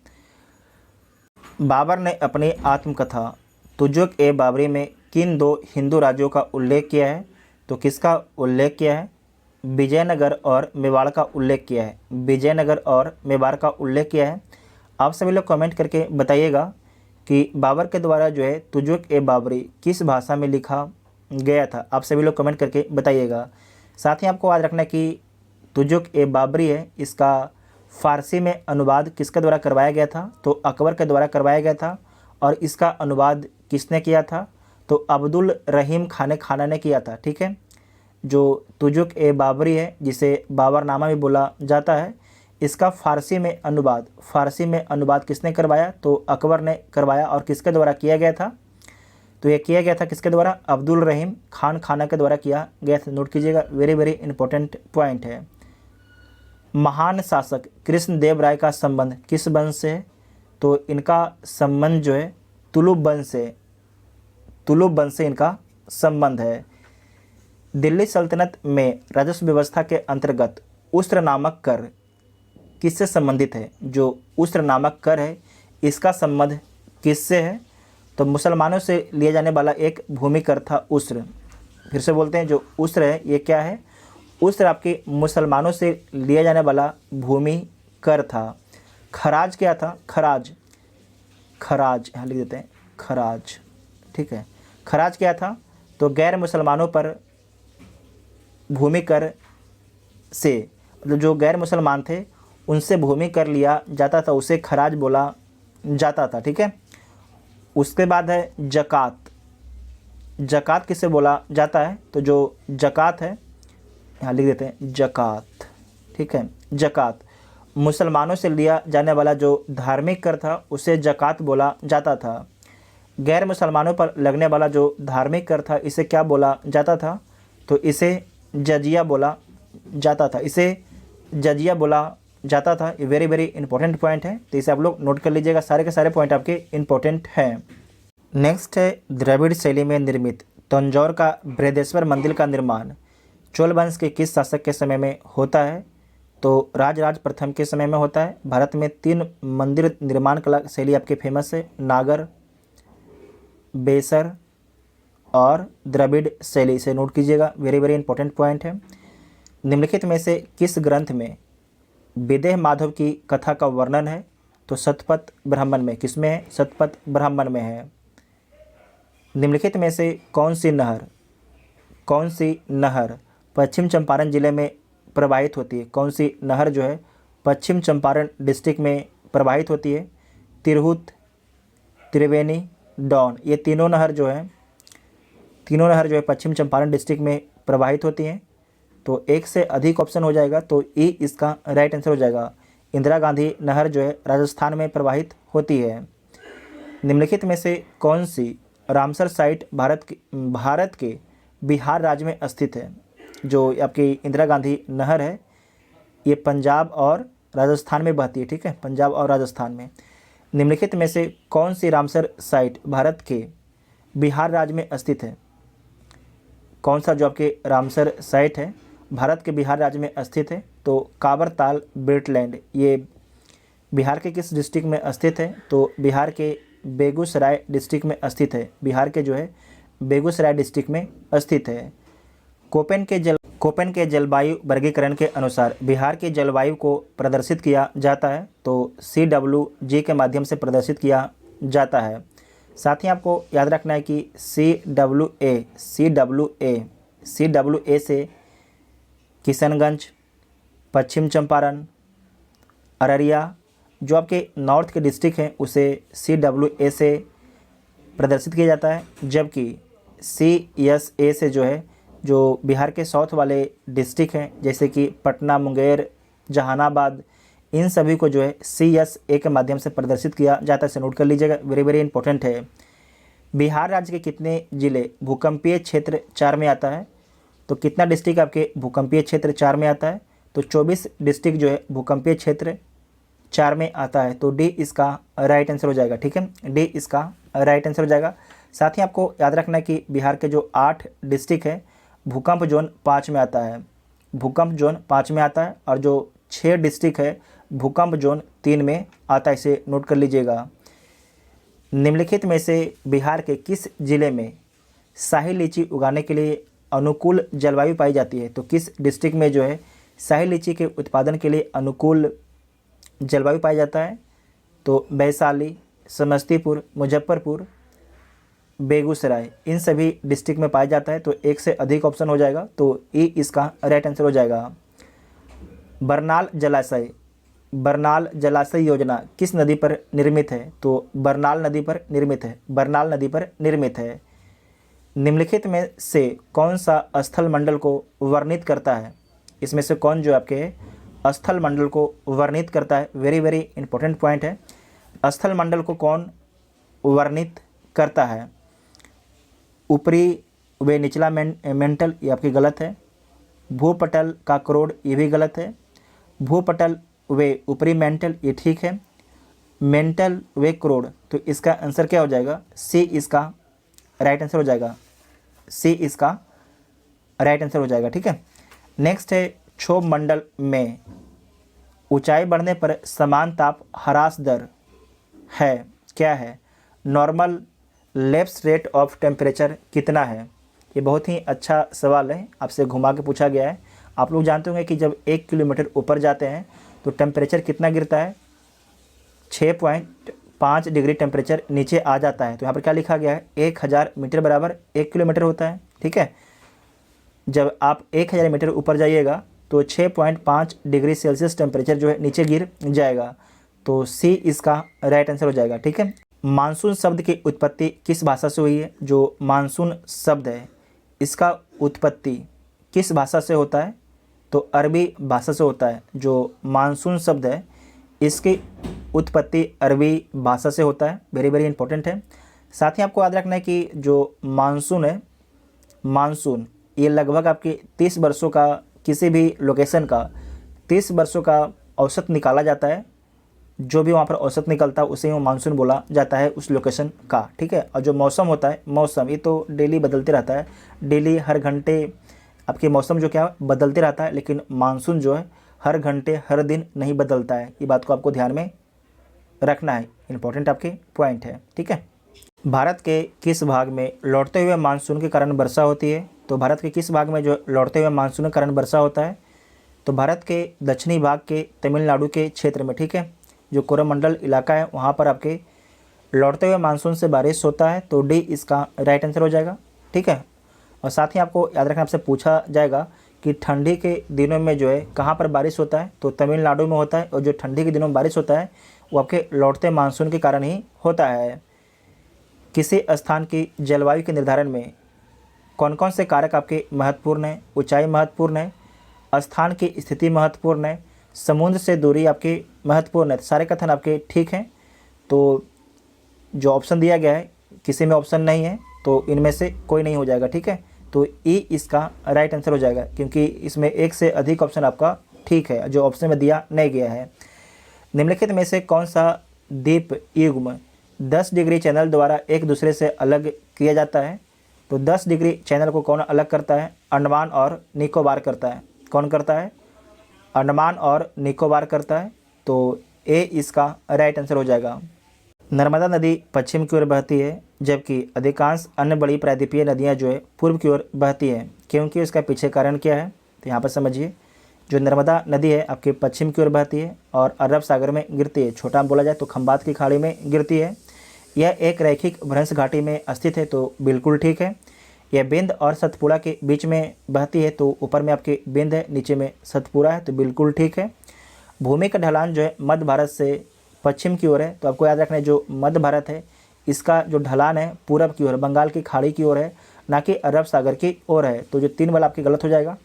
बाबर ने अपनी आत्मकथा तुजुक-ए-बाबरी में किन दो हिंदू राज्यों का उल्लेख किया है? तो किसका उल्लेख किया है? विजयनगर और मेवाड़ का उल्लेख किया है। विजयनगर और मेवाड़ का उल्लेख किया है। आप सभी लोग कमेंट करके बताइएगा कि बाबर के द्वारा जो है तुजुक-ए-बाबरी किस भाषा में लिखा गया था। आप सभी लोग कमेंट करके बताइएगा। साथ ही आपको याद रखना कि तुजुक-ए-बाबरी है, इसका फ़ारसी में अनुवाद किसके द्वारा करवाया गया था? तो अकबर के द्वारा करवाया गया था। और इसका अनुवाद किसने किया था? तो अब्दुल रहीम खान ने किया था। ठीक है, जो तुजुक-ए-बाबरी है, जिसे बाबरनामा भी बोला जाता है, इसका फ़ारसी में अनुवाद किसने करवाया? तो अकबर ने करवाया। और किसके द्वारा किया गया था? तो ये किया गया था किसके द्वारा? अब्दुल रहीम खान के द्वारा किया गया था। नोट कीजिएगा, वेरी वेरी इंपॉर्टेंट पॉइंट है। महान शासक कृष्णदेव राय का संबंध किस वंश से है? तो इनका संबंध जो है तुलुप वंश से इनका संबंध है। दिल्ली सल्तनत में राजस्व व्यवस्था के अंतर्गत उस्र नामक कर किससे संबंधित है? जो उस्र नामक कर है, इसका संबंध किससे है? तो मुसलमानों से लिया जाने वाला एक भूमि कर था उस्र। फिर से बोलते हैं, जो उस्र है ये क्या है? उस्र आपके मुसलमानों से लिया जाने वाला भूमि कर था। खराज क्या था? खराज यहाँ लिख देते हैं, खराज। ठीक है, खराज क्या था? तो गैर मुसलमानों पर भूमि कर से, मतलब जो गैर मुसलमान थे उनसे भूमि कर लिया जाता था, उसे खराज बोला जाता था। ठीक है, उसके बाद है जकात। जकात किसे बोला जाता है? तो जो जकात है यहाँ लिख देते हैं, जकात। ठीक है, जकात मुसलमानों से लिया जाने वाला जो धार्मिक कर था उसे जकात बोला जाता था। गैर मुसलमानों पर लगने वाला जो धार्मिक कर था इसे क्या बोला जाता था? तो इसे जजिया बोला जाता था। ये वेरी वेरी इंपॉर्टेंट पॉइंट है, तो इसे आप लोग नोट कर लीजिएगा। सारे के सारे पॉइंट आपके इंपॉर्टेंट हैं। नेक्स्ट है द्रविड़ शैली में निर्मित तंजौर का बृहदेश्वर मंदिर का निर्माण चोल वंश के किस शासक के समय में होता है? तो राजराज प्रथम के समय में होता है। भारत में 3 मंदिर निर्माण कला शैली आपके फेमस है, नागर, बेसर और द्रविड़ शैली। से नोट कीजिएगा, वेरी वेरी इंपॉर्टेंट पॉइंट है। निम्नलिखित में से किस ग्रंथ में विदेह माधव की कथा का वर्णन है? तो शतपथ ब्राह्मण में। किसमें है? शतपथ ब्राह्मण में है। निम्नलिखित में से कौन सी नहर पश्चिम चंपारण जिले में प्रवाहित होती है? कौन सी नहर जो है पश्चिम चंपारण डिस्ट्रिक्ट में प्रवाहित होती है? तिरहुत, त्रिवेणी, डॉन। ये तीनों नहर जो है पश्चिम चंपारण डिस्ट्रिक्ट में प्रवाहित होती हैं। तो एक से अधिक ऑप्शन हो जाएगा, तो ई इसका राइट आंसर हो जाएगा। इंदिरा गांधी नहर जो है राजस्थान में प्रवाहित होती है। निम्नलिखित में से कौन सी रामसर साइट भारत के बिहार राज्य में स्थित है? जो आपकी इंदिरा गांधी नहर है ये पंजाब और राजस्थान में बहती है। ठीक है, पंजाब और राजस्थान में। निम्नलिखित में से कौन सी रामसर साइट भारत के बिहार राज्य में स्थित है? कौन सा जो आपके रामसर साइट है भारत के बिहार राज्य में स्थित है? तो काबर ताल वेटलैंड, ये बिहार के किस डिस्ट्रिक्ट में स्थित है? तो बिहार के बेगूसराय डिस्ट्रिक्ट में स्थित है। बिहार के जो है बेगूसराय डिस्ट्रिक्ट में स्थित है। कोपेन के जलवायु वर्गीकरण के अनुसार बिहार की जलवायु को प्रदर्शित किया जाता है। तो CWG के माध्यम से प्रदर्शित किया जाता है। साथ ही आपको याद रखना है कि CWA से किशनगंज, पश्चिम चंपारण, अररिया, जो आपके नॉर्थ के डिस्ट्रिक्ट हैं उसे CWA से प्रदर्शित किया जाता है। जबकि CSA से जो बिहार के साउथ वाले डिस्ट्रिक्ट हैं जैसे कि पटना, मुंगेर, जहानाबाद, इन सभी को जो है CSA के माध्यम से प्रदर्शित किया जाता है। इसे नोट कर लीजिएगा, वेरी वेरी इंपॉर्टेंट है। बिहार राज्य के कितने जिले भूकंपीय क्षेत्र 4 में आता है? तो कितना डिस्ट्रिक्ट आपके भूकंपीय क्षेत्र 4 में आता है? तो 24 डिस्ट्रिक्ट जो है भूकंपीय क्षेत्र 4 में आता है, तो डी इसका राइट आंसर हो जाएगा। ठीक है, डी इसका राइट आंसर हो जाएगा। साथ ही आपको याद रखना है कि बिहार के जो 8 डिस्ट्रिक्ट है भूकंप जोन 5 में आता है, भूकंप जोन 5 में आता है, और जो 6 डिस्ट्रिक्ट है भूकंप जोन 3 में आता है, इसे नोट कर लीजिएगा। निम्नलिखित में से बिहार के किस जिले में शाही लीची उगाने के लिए अनुकूल जलवायु पाई जाती है? तो किस डिस्ट्रिक्ट में जो है शाही लीची के उत्पादन के लिए अनुकूल जलवायु पाया जाता है? तो वैशाली, समस्तीपुर, मुजफ्फरपुर, बेगूसराय, इन सभी डिस्ट्रिक्ट में पाया जाता है। तो एक से अधिक ऑप्शन हो जाएगा, तो ई इसका राइट आंसर हो जाएगा। बरनाल जलाशय, बरनाल जलाशय योजना किस नदी पर निर्मित है? तो बरनाल नदी पर निर्मित है, बरनाल नदी पर निर्मित है। निम्नलिखित में से कौन सा स्थल मंडल को वर्णित करता है? इसमें से कौन जो आपके स्थल मंडल को वर्णित करता है? वेरी वेरी इंपॉर्टेंट पॉइंट है। स्थल मंडल को कौन वर्णित करता है? ऊपरी व निचला मेंटल, ये आपकी गलत है। भूपटल का क्रोड, ये भी गलत है। भूपटल व ऊपरी मेंटल, ये ठीक है। मेंटल व क्रोड, तो इसका आंसर क्या हो जाएगा? सी इसका राइट आंसर हो जाएगा, सी इसका राइट आंसर हो जाएगा। ठीक है, नेक्स्ट है क्षोभ मंडल में ऊंचाई बढ़ने पर समान ताप ह्रास दर है, क्या है? Normal lapse rate of temperature कितना है? ये बहुत ही अच्छा सवाल है, आपसे घुमा के पूछा गया है। आप लोग जानते होंगे कि जब 1 किलोमीटर ऊपर जाते हैं तो टेम्परेचर कितना गिरता है? 6.5 डिग्री टेम्परेचर नीचे आ जाता है। तो यहाँ पर क्या लिखा गया है? 1000 मीटर बराबर 1 किलोमीटर होता है। ठीक है, जब आप 1000 मीटर ऊपर जाइएगा तो 6.5 डिग्री सेल्सियस टेम्परेचर जो है नीचे गिर जाएगा। तो सी इसका राइट आंसर हो जाएगा। ठीक है, मानसून शब्द की उत्पत्ति किस भाषा से हुई है? जो मानसून शब्द है इसका उत्पत्ति किस भाषा से होता है? तो अरबी भाषा से होता है। जो मानसून शब्द है इसकी उत्पत्ति अरबी भाषा से होता है। वेरी वेरी इंपॉर्टेंट है। साथ ही आपको याद रखना है कि जो मानसून है, मानसून ये लगभग आपके 30 वर्षों का, किसी भी लोकेशन का 30 वर्षों का औसत निकाला जाता है। जो भी वहाँ पर औसत निकलता है उसे मानसून बोला जाता है उस लोकेशन का। ठीक है, और जो मौसम होता है, मौसम ये तो डेली बदलते रहता है, डेली हर घंटे आपके मौसम जो क्या बदलते रहता है, लेकिन मानसून जो है हर घंटे हर दिन नहीं बदलता है। ये बात को आपको ध्यान में रखना है, इंपॉर्टेंट आपके पॉइंट है। ठीक है, भारत के किस भाग में लौटते हुए मानसून के कारण वर्षा होती है? तो भारत के किस भाग में जो लौटते हुए मानसून के कारण वर्षा होता है? तो भारत के दक्षिणी भाग के तमिलनाडु के क्षेत्र में। ठीक है, जो कोरोमंडल इलाका है वहाँ पर आपके लौटते हुए मानसून से बारिश होता है। तो डी इसका राइट आंसर हो जाएगा। ठीक है, और साथ ही आपको याद रखना, आपसे पूछा जाएगा कि ठंडी के दिनों में जो है कहाँ पर बारिश होता है? तो तमिलनाडु में होता है। और जो ठंडी के दिनों में बारिश होता है वो आपके लौटते मानसून के कारण ही होता है। किसी स्थान की जलवायु के निर्धारण में कौन कौन से कारक आपके महत्वपूर्ण हैं? ऊंचाई महत्वपूर्ण है, स्थान की स्थिति महत्वपूर्ण है, समुद्र से दूरी आपकी महत्वपूर्ण है। सारे कथन आपके ठीक हैं। तो जो ऑप्शन दिया गया है किसी में ऑप्शन नहीं है, तो इनमें से कोई नहीं हो जाएगा। ठीक है, तो ई इसका राइट आंसर हो जाएगा, क्योंकि इसमें एक से अधिक ऑप्शन आपका ठीक है जो ऑप्शन में दिया नहीं गया है। निम्नलिखित में से कौन सा द्वीप युग्म 10 डिग्री चैनल द्वारा एक दूसरे से अलग किया जाता है? तो 10 डिग्री चैनल को कौन अलग करता है? अंडमान और निकोबार करता है। कौन करता है? अंडमान और निकोबार करता है। तो ए इसका राइट आंसर हो जाएगा। नर्मदा नदी पश्चिम की ओर बहती है, जबकि अधिकांश अन्य बड़ी प्रायद्वीपीय नदियां जो है पूर्व की ओर बहती हैं, क्योंकि उसका पीछे कारण क्या है? तो यहाँ पर समझिए, जो नर्मदा नदी है आपके पश्चिम की ओर बहती है और अरब सागर में गिरती है। छोटा बोला जाए तो खंबात की खाड़ी में गिरती है। यह एक रैखिक भ्रंश घाटी में स्थित है, तो बिल्कुल ठीक है। यह बिंद और सतपुड़ा के बीच में बहती है, तो ऊपर में आपके बिंद है, नीचे में सतपुड़ा है, तो बिल्कुल ठीक है। भूमि का ढलान जो है मध्य भारत से पश्चिम की ओर है, तो आपको याद रखना है जो मध्य भारत है इसका जो ढलान है पूरब की ओर, बंगाल की खाड़ी की ओर है, ना कि अरब सागर की ओर है। तो जो 3 वाला आपकी गलत हो जाएगा,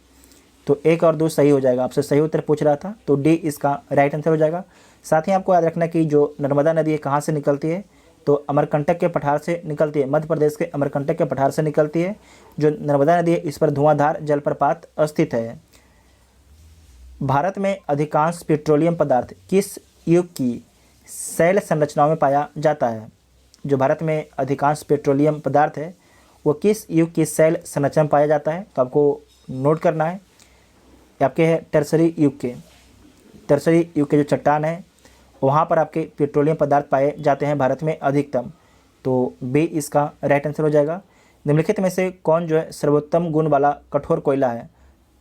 तो 1 और 2 सही हो जाएगा। आपसे सही उत्तर पूछ रहा था, तो डी इसका राइट आंसर हो जाएगा। साथ ही आपको याद रखना कि जो नर्मदा नदी है कहाँ से निकलती है? तो अमरकंटक के पठार से निकलती है, मध्य प्रदेश के अमरकंटक के पठार से निकलती है। जो नर्मदा नदी है इस पर धुआंधार जलप्रपात स्थित है। भारत में अधिकांश पेट्रोलियम पदार्थ किस युग की शैल संरचनाओं में पाया जाता है? जो भारत में अधिकांश पेट्रोलियम पदार्थ है वो किस युग की शैल संरचना में पाया जाता है? तो आपको नोट करना है। आपके है टर्सरी युग के, टर्सरी युग के जो चट्टान है वहाँ पर आपके पेट्रोलियम पदार्थ पाए जाते हैं भारत में अधिकतम। तो बी इसका राइट आंसर हो जाएगा। निम्नलिखित में से कौन जो है सर्वोत्तम गुण वाला कठोर कोयला है?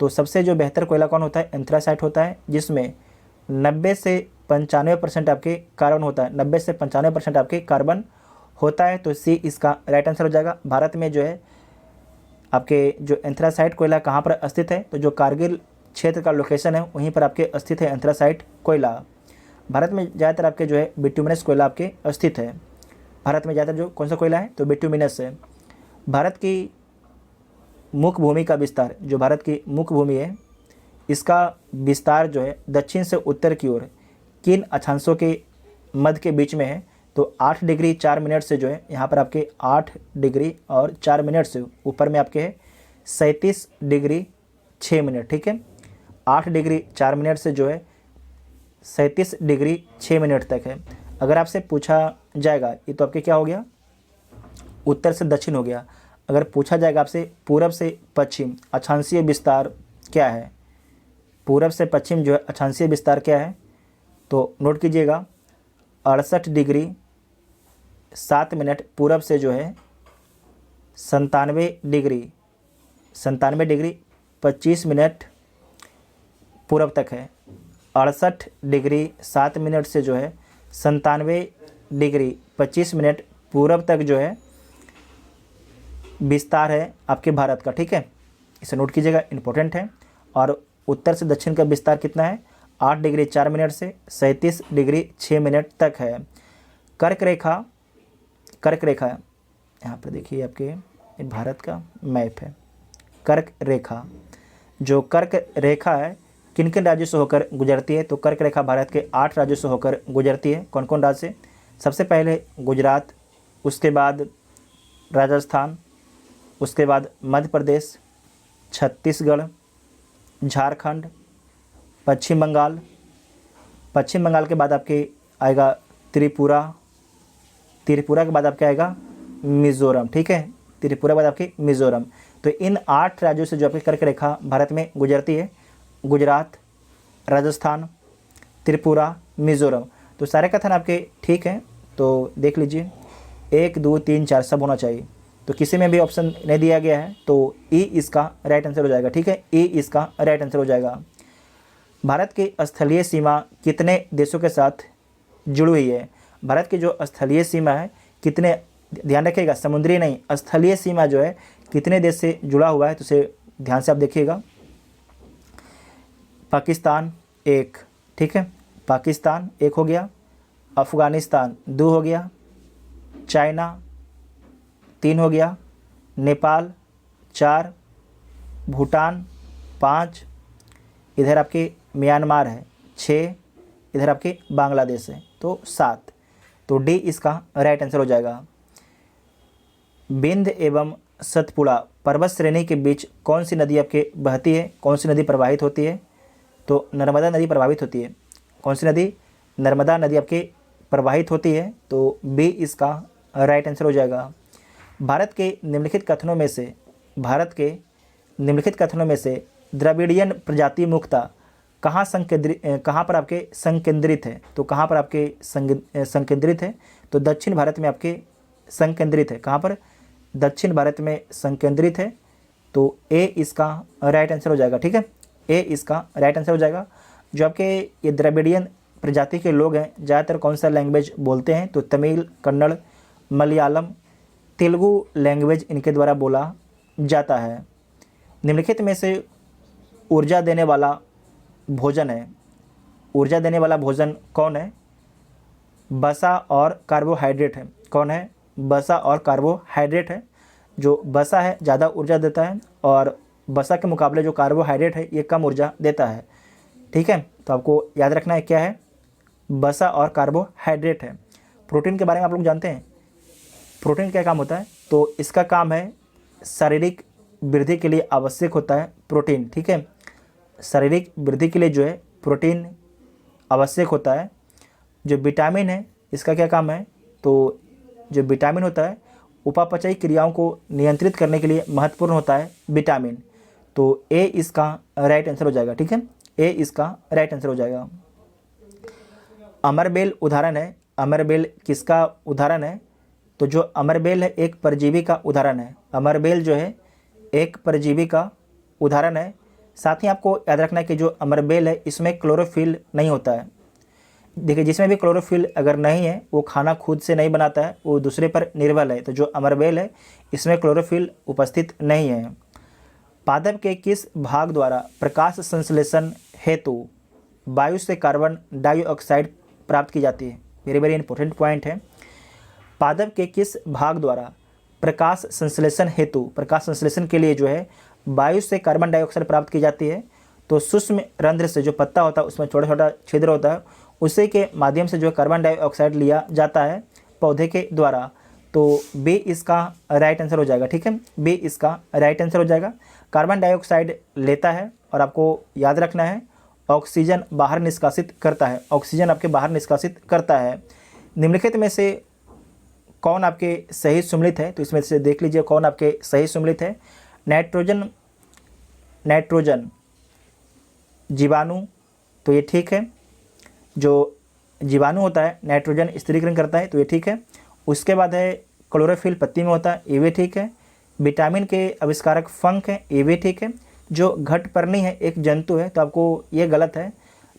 तो सबसे जो बेहतर कोयला कौन होता है? एंथ्रासाइट होता है, जिसमें 90 से 95% आपके कार्बन होता है, 90 से 95% आपके कार्बन होता है। तो सी इसका राइट आंसर हो जाएगा। भारत में जो है आपके जो एंथ्रासाइट कोयला कहाँ पर स्थित है? तो जो कारगिल क्षेत्र का लोकेशन है वहीं पर आपके स्थित है एंथ्रासाइट कोयला। भारत में ज़्यादातर आपके जो है बिट्यूमिनस कोयला आपके स्थित है। भारत में ज़्यादातर जो कौन सा कोयला है? तो बिट्यूमिनस है। भारत की मुख्य भूमि का विस्तार, जो भारत की मुख्य भूमि है इसका विस्तार जो है दक्षिण से उत्तर की ओर किन अक्षांशों के मध्य के बीच में है? तो 8 डिग्री 4 मिनट से जो है यहाँ पर आपके 8 डिग्री और 4 मिनट से ऊपर में आपके है 37 डिग्री 6 मिनट। ठीक है, 8 डिग्री 4 मिनट से जो है 37 डिग्री 6 मिनट तक है। अगर आपसे पूछा जाएगा, ये तो आपके क्या हो गया? उत्तर से दक्षिण हो गया। अगर पूछा जाएगा आपसे पूरब से पश्चिम अक्षांशीय विस्तार क्या है? पूरब से पश्चिम जो है अक्षांशीय विस्तार क्या है? तो नोट कीजिएगा 68 डिग्री 7 मिनट पूरब से जो है 97 डिग्री 25 मिनट पूरब तक है। 68 डिग्री 7 मिनट से जो है 97 डिग्री 25 मिनट पूरब तक जो है विस्तार है आपके भारत का। ठीक है, इसे नोट कीजिएगा, इंपॉर्टेंट है। और उत्तर से दक्षिण का विस्तार कितना है? 8 डिग्री 4 मिनट से 37 डिग्री 6 मिनट तक है। कर्क रेखा यहाँ पर देखिए आपके भारत का मैप है। कर्क रेखा, जो कर्क रेखा है किन किन राज्यों से होकर गुजरती है? तो कर्क रेखा भारत के 8 राज्यों से होकर गुजरती है। कौन कौन राज्य से? सबसे पहले गुजरात, उसके बाद राजस्थान, उसके बाद मध्य प्रदेश, छत्तीसगढ़, झारखंड, पश्चिम बंगाल के बाद आपके आएगा त्रिपुरा के बाद आपके आएगा मिज़ोरम। ठीक है, त्रिपुरा के बाद आपके मिज़ोरम। तो इन 8 राज्यों से जो आपकी कर्क रेखा भारत में गुजरती है, गुजरात, राजस्थान, त्रिपुरा, मिज़ोरम। तो सारे कथन आपके ठीक हैं। तो देख लीजिए 1 2 3 4 सब होना चाहिए। तो किसी में भी ऑप्शन नहीं दिया गया है तो ई इसका राइट आंसर हो जाएगा। ठीक है, ई इसका राइट आंसर हो जाएगा। भारत की स्थलीय सीमा कितने देशों के साथ जुड़ी हुई है? भारत की जो स्थलीय सीमा है कितने, ध्यान रखिएगा समुद्री नहीं, स्थलीय सीमा जो है कितने देश से जुड़ा हुआ है? तो उसे ध्यान से आप देखिएगा। पाकिस्तान 1, ठीक है, पाकिस्तान 1 हो गया, अफ़गानिस्तान 2 हो गया, चाइना 3 हो गया, नेपाल 4, भूटान 5, इधर आपके म्यांमार है 6, इधर आपके बांग्लादेश है तो 7। तो डी इसका राइट आंसर हो जाएगा। बिंद एवं सतपुड़ा पर्वत श्रेणी के बीच कौन सी नदी आपके बहती है? कौन सी नदी प्रवाहित होती है? तो नर्मदा नदी प्रभावित होती है। कौन सी नदी? नर्मदा नदी आपके प्रवाहित होती है। तो बी इसका राइट आंसर हो जाएगा। भारत के निम्नलिखित कथनों में से द्रविड़ियन प्रजाति मुक्ता कहाँ पर आपके संकेंद्रित है? तो कहाँ पर आपके संकेंद्रित है? तो दक्षिण भारत में आपके संकेंद्रित है। कहाँ पर? दक्षिण भारत में संकेंद्रित है। तो ए इसका राइट आंसर हो जाएगा। ठीक है, ए इसका राइट आंसर हो जाएगा। जो आपके ये द्रविड़ियन प्रजाति के लोग हैं ज़्यादातर कौन सा लैंग्वेज बोलते हैं? तो तमिल, कन्नड़, मलयालम, तेलुगु लैंग्वेज इनके द्वारा बोला जाता है। निम्नलिखित में से ऊर्जा देने वाला भोजन है, ऊर्जा देने वाला भोजन कौन है? वसा और कार्बोहाइड्रेट है। कौन है? वसा और कार्बोहाइड्रेट है। जो वसा है ज़्यादा ऊर्जा देता है और वसा के मुकाबले जो कार्बोहाइड्रेट है ये कम ऊर्जा देता है। ठीक है, तो आपको याद रखना है क्या है? वसा और कार्बोहाइड्रेट है। प्रोटीन के बारे में आप लोग जानते हैं, प्रोटीन क्या काम होता है? तो इसका काम है शारीरिक वृद्धि के लिए आवश्यक होता है प्रोटीन। ठीक है, शारीरिक वृद्धि के लिए जो है प्रोटीन आवश्यक होता है। जो विटामिन है इसका क्या काम है, तो जो विटामिन होता है उपापचयी क्रियाओं को नियंत्रित करने के लिए महत्वपूर्ण होता है विटामिन। तो ए इसका राइट आंसर हो जाएगा। ठीक है, ए इसका राइट आंसर हो जाएगा। अमरबेल उदाहरण है। अमरबेल किसका उदाहरण है, तो जो अमरबेल है एक परजीवी का उदाहरण है। अमरबेल जो है एक परजीवी का उदाहरण है। साथ ही आपको याद रखना है कि जो अमरबेल है इसमें क्लोरोफिल नहीं होता है। देखिए, जिसमें भी क्लोरोफिल अगर नहीं है वो खाना खुद से नहीं बनाता है, वो दूसरे पर निर्भर है। तो जो अमरबेल है इसमें क्लोरोफिल उपस्थित नहीं है। पादप के किस भाग द्वारा प्रकाश संश्लेषण हेतु वायु से कार्बन डाइऑक्साइड प्राप्त की जाती है? वेरी वेरी इंपॉर्टेंट पॉइंट है। पादप के किस भाग द्वारा प्रकाश संश्लेषण हेतु, प्रकाश संश्लेषण के लिए जो है वायु से कार्बन डाइऑक्साइड प्राप्त की जाती है? तो सूक्ष्म रंध्र से, जो पत्ता होता है उसमें छोटा छोटा छिद्र होता है, उसी के माध्यम से जो कार्बन डाइऑक्साइड लिया जाता है पौधे के द्वारा। तो बी इसका राइट आंसर हो जाएगा। ठीक है, बी इसका राइट आंसर हो जाएगा। कार्बन डाइऑक्साइड लेता है और आपको याद रखना है ऑक्सीजन बाहर निष्कासित करता है। ऑक्सीजन आपके बाहर निष्कासित करता है। निम्नलिखित में से कौन आपके सही सुमेलित है? तो इसमें से देख लीजिए कौन आपके सही सुमेलित है। नाइट्रोजन जीवाणु, तो ये ठीक है। जो जीवाणु होता है नाइट्रोजन स्थिरीकरण करता है, तो ये ठीक है। उसके बाद है क्लोरोफिल पत्ती में होता है, ये भी ठीक है। विटामिन के आविष्कारक फंक है, ये भी ठीक है। जो घटपर्णी है एक जंतु है, तो आपको ये गलत है।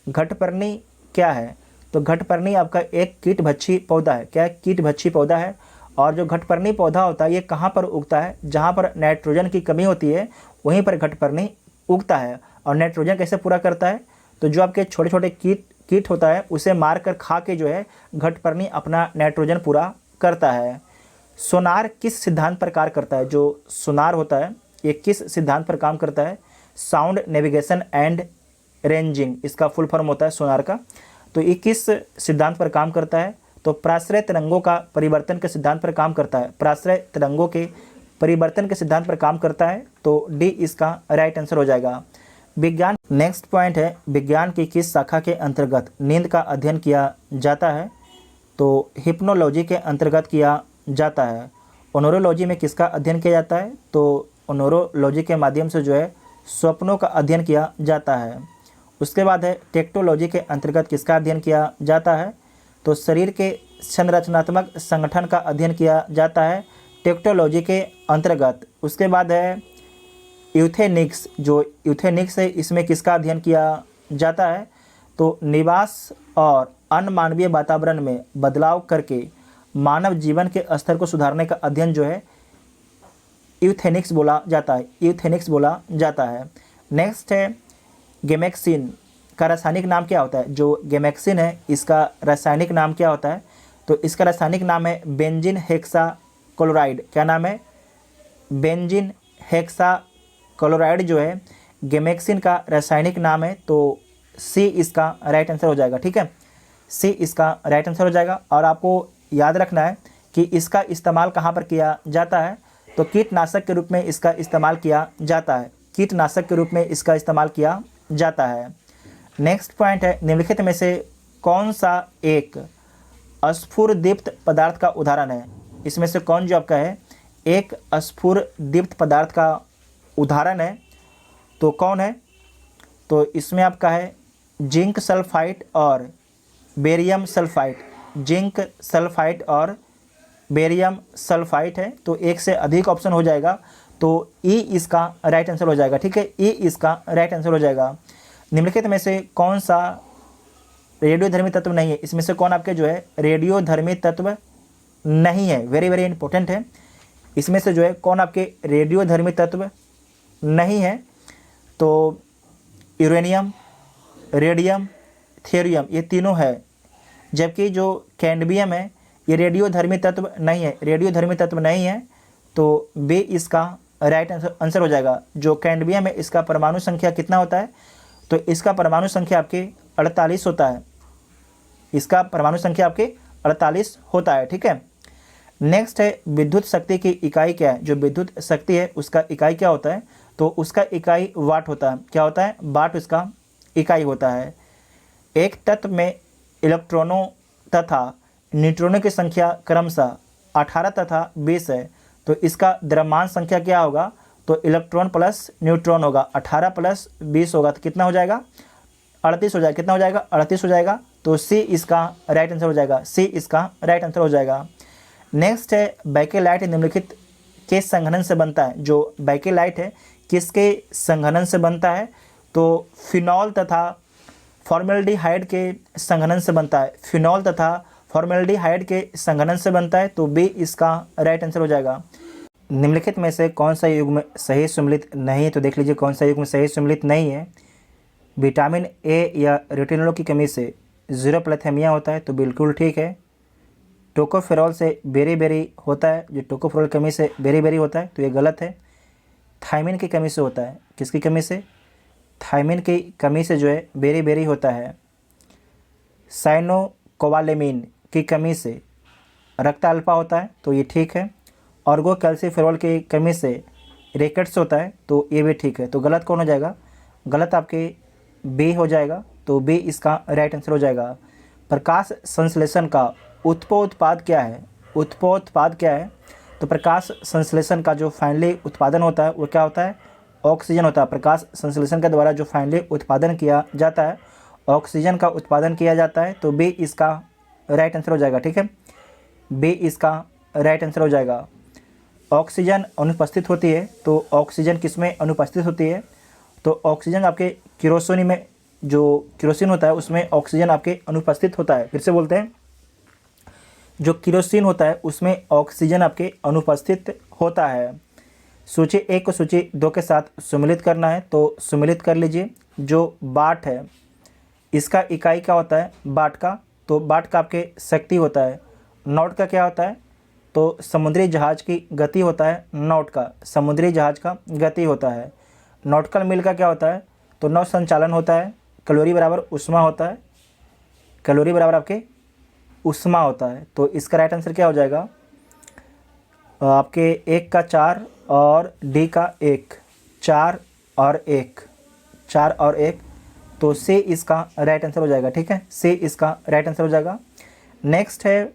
घटपर्णी क्या है? तो घटपर्णी आपका एक कीटभक्षी पौधा है। क्या कीटभक्षी पौधा है? और जो घटपर्णी पौधा होता है ये कहाँ पर उगता है? जहाँ पर नाइट्रोजन की कमी होती है वहीं पर घटपर्णी उगता है। और नाइट्रोजन कैसे पूरा करता है? तो जो आपके छोटे छोटे कीट होता है उसे मार कर खा के जो है घटपर्णी अपना नाइट्रोजन पूरा करता है। सोनार किस सिद्धांत पर कार्य करता है? जो सोनार होता है ये किस सिद्धांत पर काम करता है? साउंड नेविगेशन एंड रेंजिंग इसका फुल फॉर्म होता है सोनार का। तो ये किस सिद्धांत पर काम करता है? तो प्राश्रय तरंगों का परिवर्तन के सिद्धांत पर काम करता है। प्राश्रय तरंगों के परिवर्तन के सिद्धांत पर काम करता है। तो डी इसका राइट आंसर हो जाएगा। विज्ञान, नेक्स्ट पॉइंट है, विज्ञान की किस शाखा के अंतर्गत नींद का अध्ययन किया जाता है? तो हिप्नोलॉजी के अंतर्गत किया जाता है। ओनोरोलॉजी में किसका अध्ययन किया जाता है? तो ओनोरोलॉजी के माध्यम से जो है स्वप्नों का अध्ययन किया जाता है। उसके बाद है टेक्टोलॉजी के अंतर्गत किसका अध्ययन किया जाता है? तो शरीर के संरचनात्मक संगठन का अध्ययन किया जाता है टेक्टोलॉजी के अंतर्गत। उसके बाद है यूथेनिक्स, जो यूथेनिक्स है इसमें किसका अध्ययन किया जाता है? तो निवास और अनमानवीय वातावरण में बदलाव करके मानव जीवन के स्तर को सुधारने का अध्ययन जो है यूथेनिक्स बोला जाता है। यूथेनिक्स बोला जाता है। नेक्स्ट है गेमेक्सिन का रासायनिक नाम क्या होता है? जो गेमेक्सिन है इसका रासायनिक नाम क्या होता है? तो इसका रासायनिक नाम है बेंजीन हेक्सा क्लोराइड। क्या नाम है? बेंजीन हेक्सा क्लोराइड जो है गेमेक्सिन का रासायनिक नाम है। तो सी इसका राइट आंसर हो जाएगा। ठीक है, सी इसका राइट आंसर हो जाएगा। और आपको याद रखना है कि इसका इस्तेमाल कहाँ पर किया जाता है? तो कीटनाशक के रूप में इसका इस्तेमाल किया जाता है। कीटनाशक के रूप में इसका इस्तेमाल किया जाता है। नेक्स्ट पॉइंट है, निम्नलिखित में से कौन सा एक स्फुरदीप्त पदार्थ का उदाहरण है? इसमें से कौन जो आपका है एक स्फुरदीप्त पदार्थ का उदाहरण है? तो कौन है? तो इसमें आपका है जिंक सल्फाइड और बेरियम सल्फाइड। जिंक सल्फाइड और बेरियम सल्फाइड है। तो एक से अधिक ऑप्शन हो जाएगा, तो ई इसका राइट आंसर हो जाएगा। ठीक है, ई इसका राइट आंसर हो जाएगा। निम्नलिखित में से कौन सा रेडियोधर्मी तत्व नहीं है? इसमें से कौन आपके जो है रेडियोधर्मी तत्व नहीं है? वेरी वेरी इंपॉर्टेंट है। इसमें से जो है कौन आपके रेडियोधर्मी तत्व नहीं है? तो यूरेनियम, रेडियम, थेरियम ये तीनों है। जबकि जो कैडमियम है ये रेडियोधर्मी तत्व नहीं है। रेडियोधर्मी तत्व नहीं है, तो बी इसका राइट आंसर हो जाएगा। जो कैडमियम है इसका परमाणु संख्या कितना होता है? तो इसका परमाणु संख्या आपके 48 होता है। इसका परमाणु संख्या आपके 48 होता है। ठीक है, नेक्स्ट है विद्युत शक्ति की इकाई क्या है? जो विद्युत शक्ति है उसका इकाई क्या होता है? तो उसका इकाई वाट होता है। क्या होता है? वाट उसका इकाई होता है। एक तत्व में इलेक्ट्रॉनों तथा न्यूट्रॉनों की संख्या क्रमशः 18 तथा 20 है, तो इसका द्रव्यमान संख्या क्या होगा? तो इलेक्ट्रॉन प्लस न्यूट्रॉन होगा, 18 प्लस 20 होगा, तो कितना हो जाएगा? 38 हो जाएगा। कितना हो जाएगा? 38 हो जाएगा। तो सी इसका राइट आंसर हो जाएगा। सी इसका राइट आंसर हो जाएगा। नेक्स्ट है बैकेलाइट निम्नलिखित के संघनन से बनता है। जो बैकेलाइट है किसके संघनन से बनता है? तो फिनॉल तथा फॉर्मेल्डिहाइड के संघनन से बनता है। फिनॉल तथा फॉर्मेल्डिहाइड के संघनन से बनता है, तो बी इसका राइट आंसर हो जाएगा। निम्नलिखित में से कौन सा युग्म सही सम्मिलित नहीं है? तो देख लीजिए कौन सा युग्म सही सम्मिलित नहीं है। विटामिन ए या रेटिनोल की कमी से ज़ीरोप्लैथेमिया होता है, तो बिल्कुल ठीक है। टोकोफेरॉल से बेरी होता है, जो टोकोफेरॉल की कमी से बेरी होता है, तो ये गलत है। थायमिन की कमी से होता है। किसकी कमी से? थायमिन की कमी से जो है बेरी होता है। साइनोकोबालेमिन की कमी से रक्त अल्फा होता है, तो ये ठीक है। ऑर्गो कैल्सीफेरॉल की कमी से रिकेट्स होता है, तो ये भी ठीक है। तो गलत कौन हो जाएगा? गलत आपके बी हो जाएगा, तो बी इसका राइट आंसर हो जाएगा। प्रकाश संश्लेषण का उत्पाद क्या है? उत्पाद क्या है? तो प्रकाश संश्लेषण का जो फाइनली उत्पादन होता है वो क्या होता है? ऑक्सीजन होता है। प्रकाश संश्लेषण के द्वारा जो फाइनली उत्पादन किया जाता है, ऑक्सीजन का उत्पादन किया जाता है, तो बी इसका राइट आंसर हो जाएगा। ठीक है, बी इसका राइट आंसर हो जाएगा। ऑक्सीजन अनुपस्थित होती है, तो ऑक्सीजन किस में अनुपस्थित होती है? तो ऑक्सीजन आपके केरोसिन में, जो केरोसिन होता है उसमें ऑक्सीजन आपके अनुपस्थित होता है। फिर से बोलते हैं, जो केरोसिन होता है उसमें ऑक्सीजन आपके अनुपस्थित होता है। सूची 1 को सूची 2 के साथ सम्मिलित करना है, तो सम्मिलित कर लीजिए। जो वाट है इसका इकाई क्या होता है? वाट का, तो वाट का आपके शक्ति होता है। नॉट का क्या होता है? तो समुद्री जहाज की गति होता है। नॉट का समुद्री जहाज का गति होता है। नॉटिकल मील का क्या होता है? तो नौ संचालन होता है। कैलोरी बराबर उष्मा होता है। कैलोरी बराबर आपके उष्मा होता है, तो इसका राइट आंसर क्या हो जाएगा? आपके 1 का 4 और डी का 1, 4 और 1, 4 और 1, तो सी इसका राइट आंसर हो जाएगा। ठीक है, सी इसका राइट आंसर हो जाएगा। नेक्स्ट है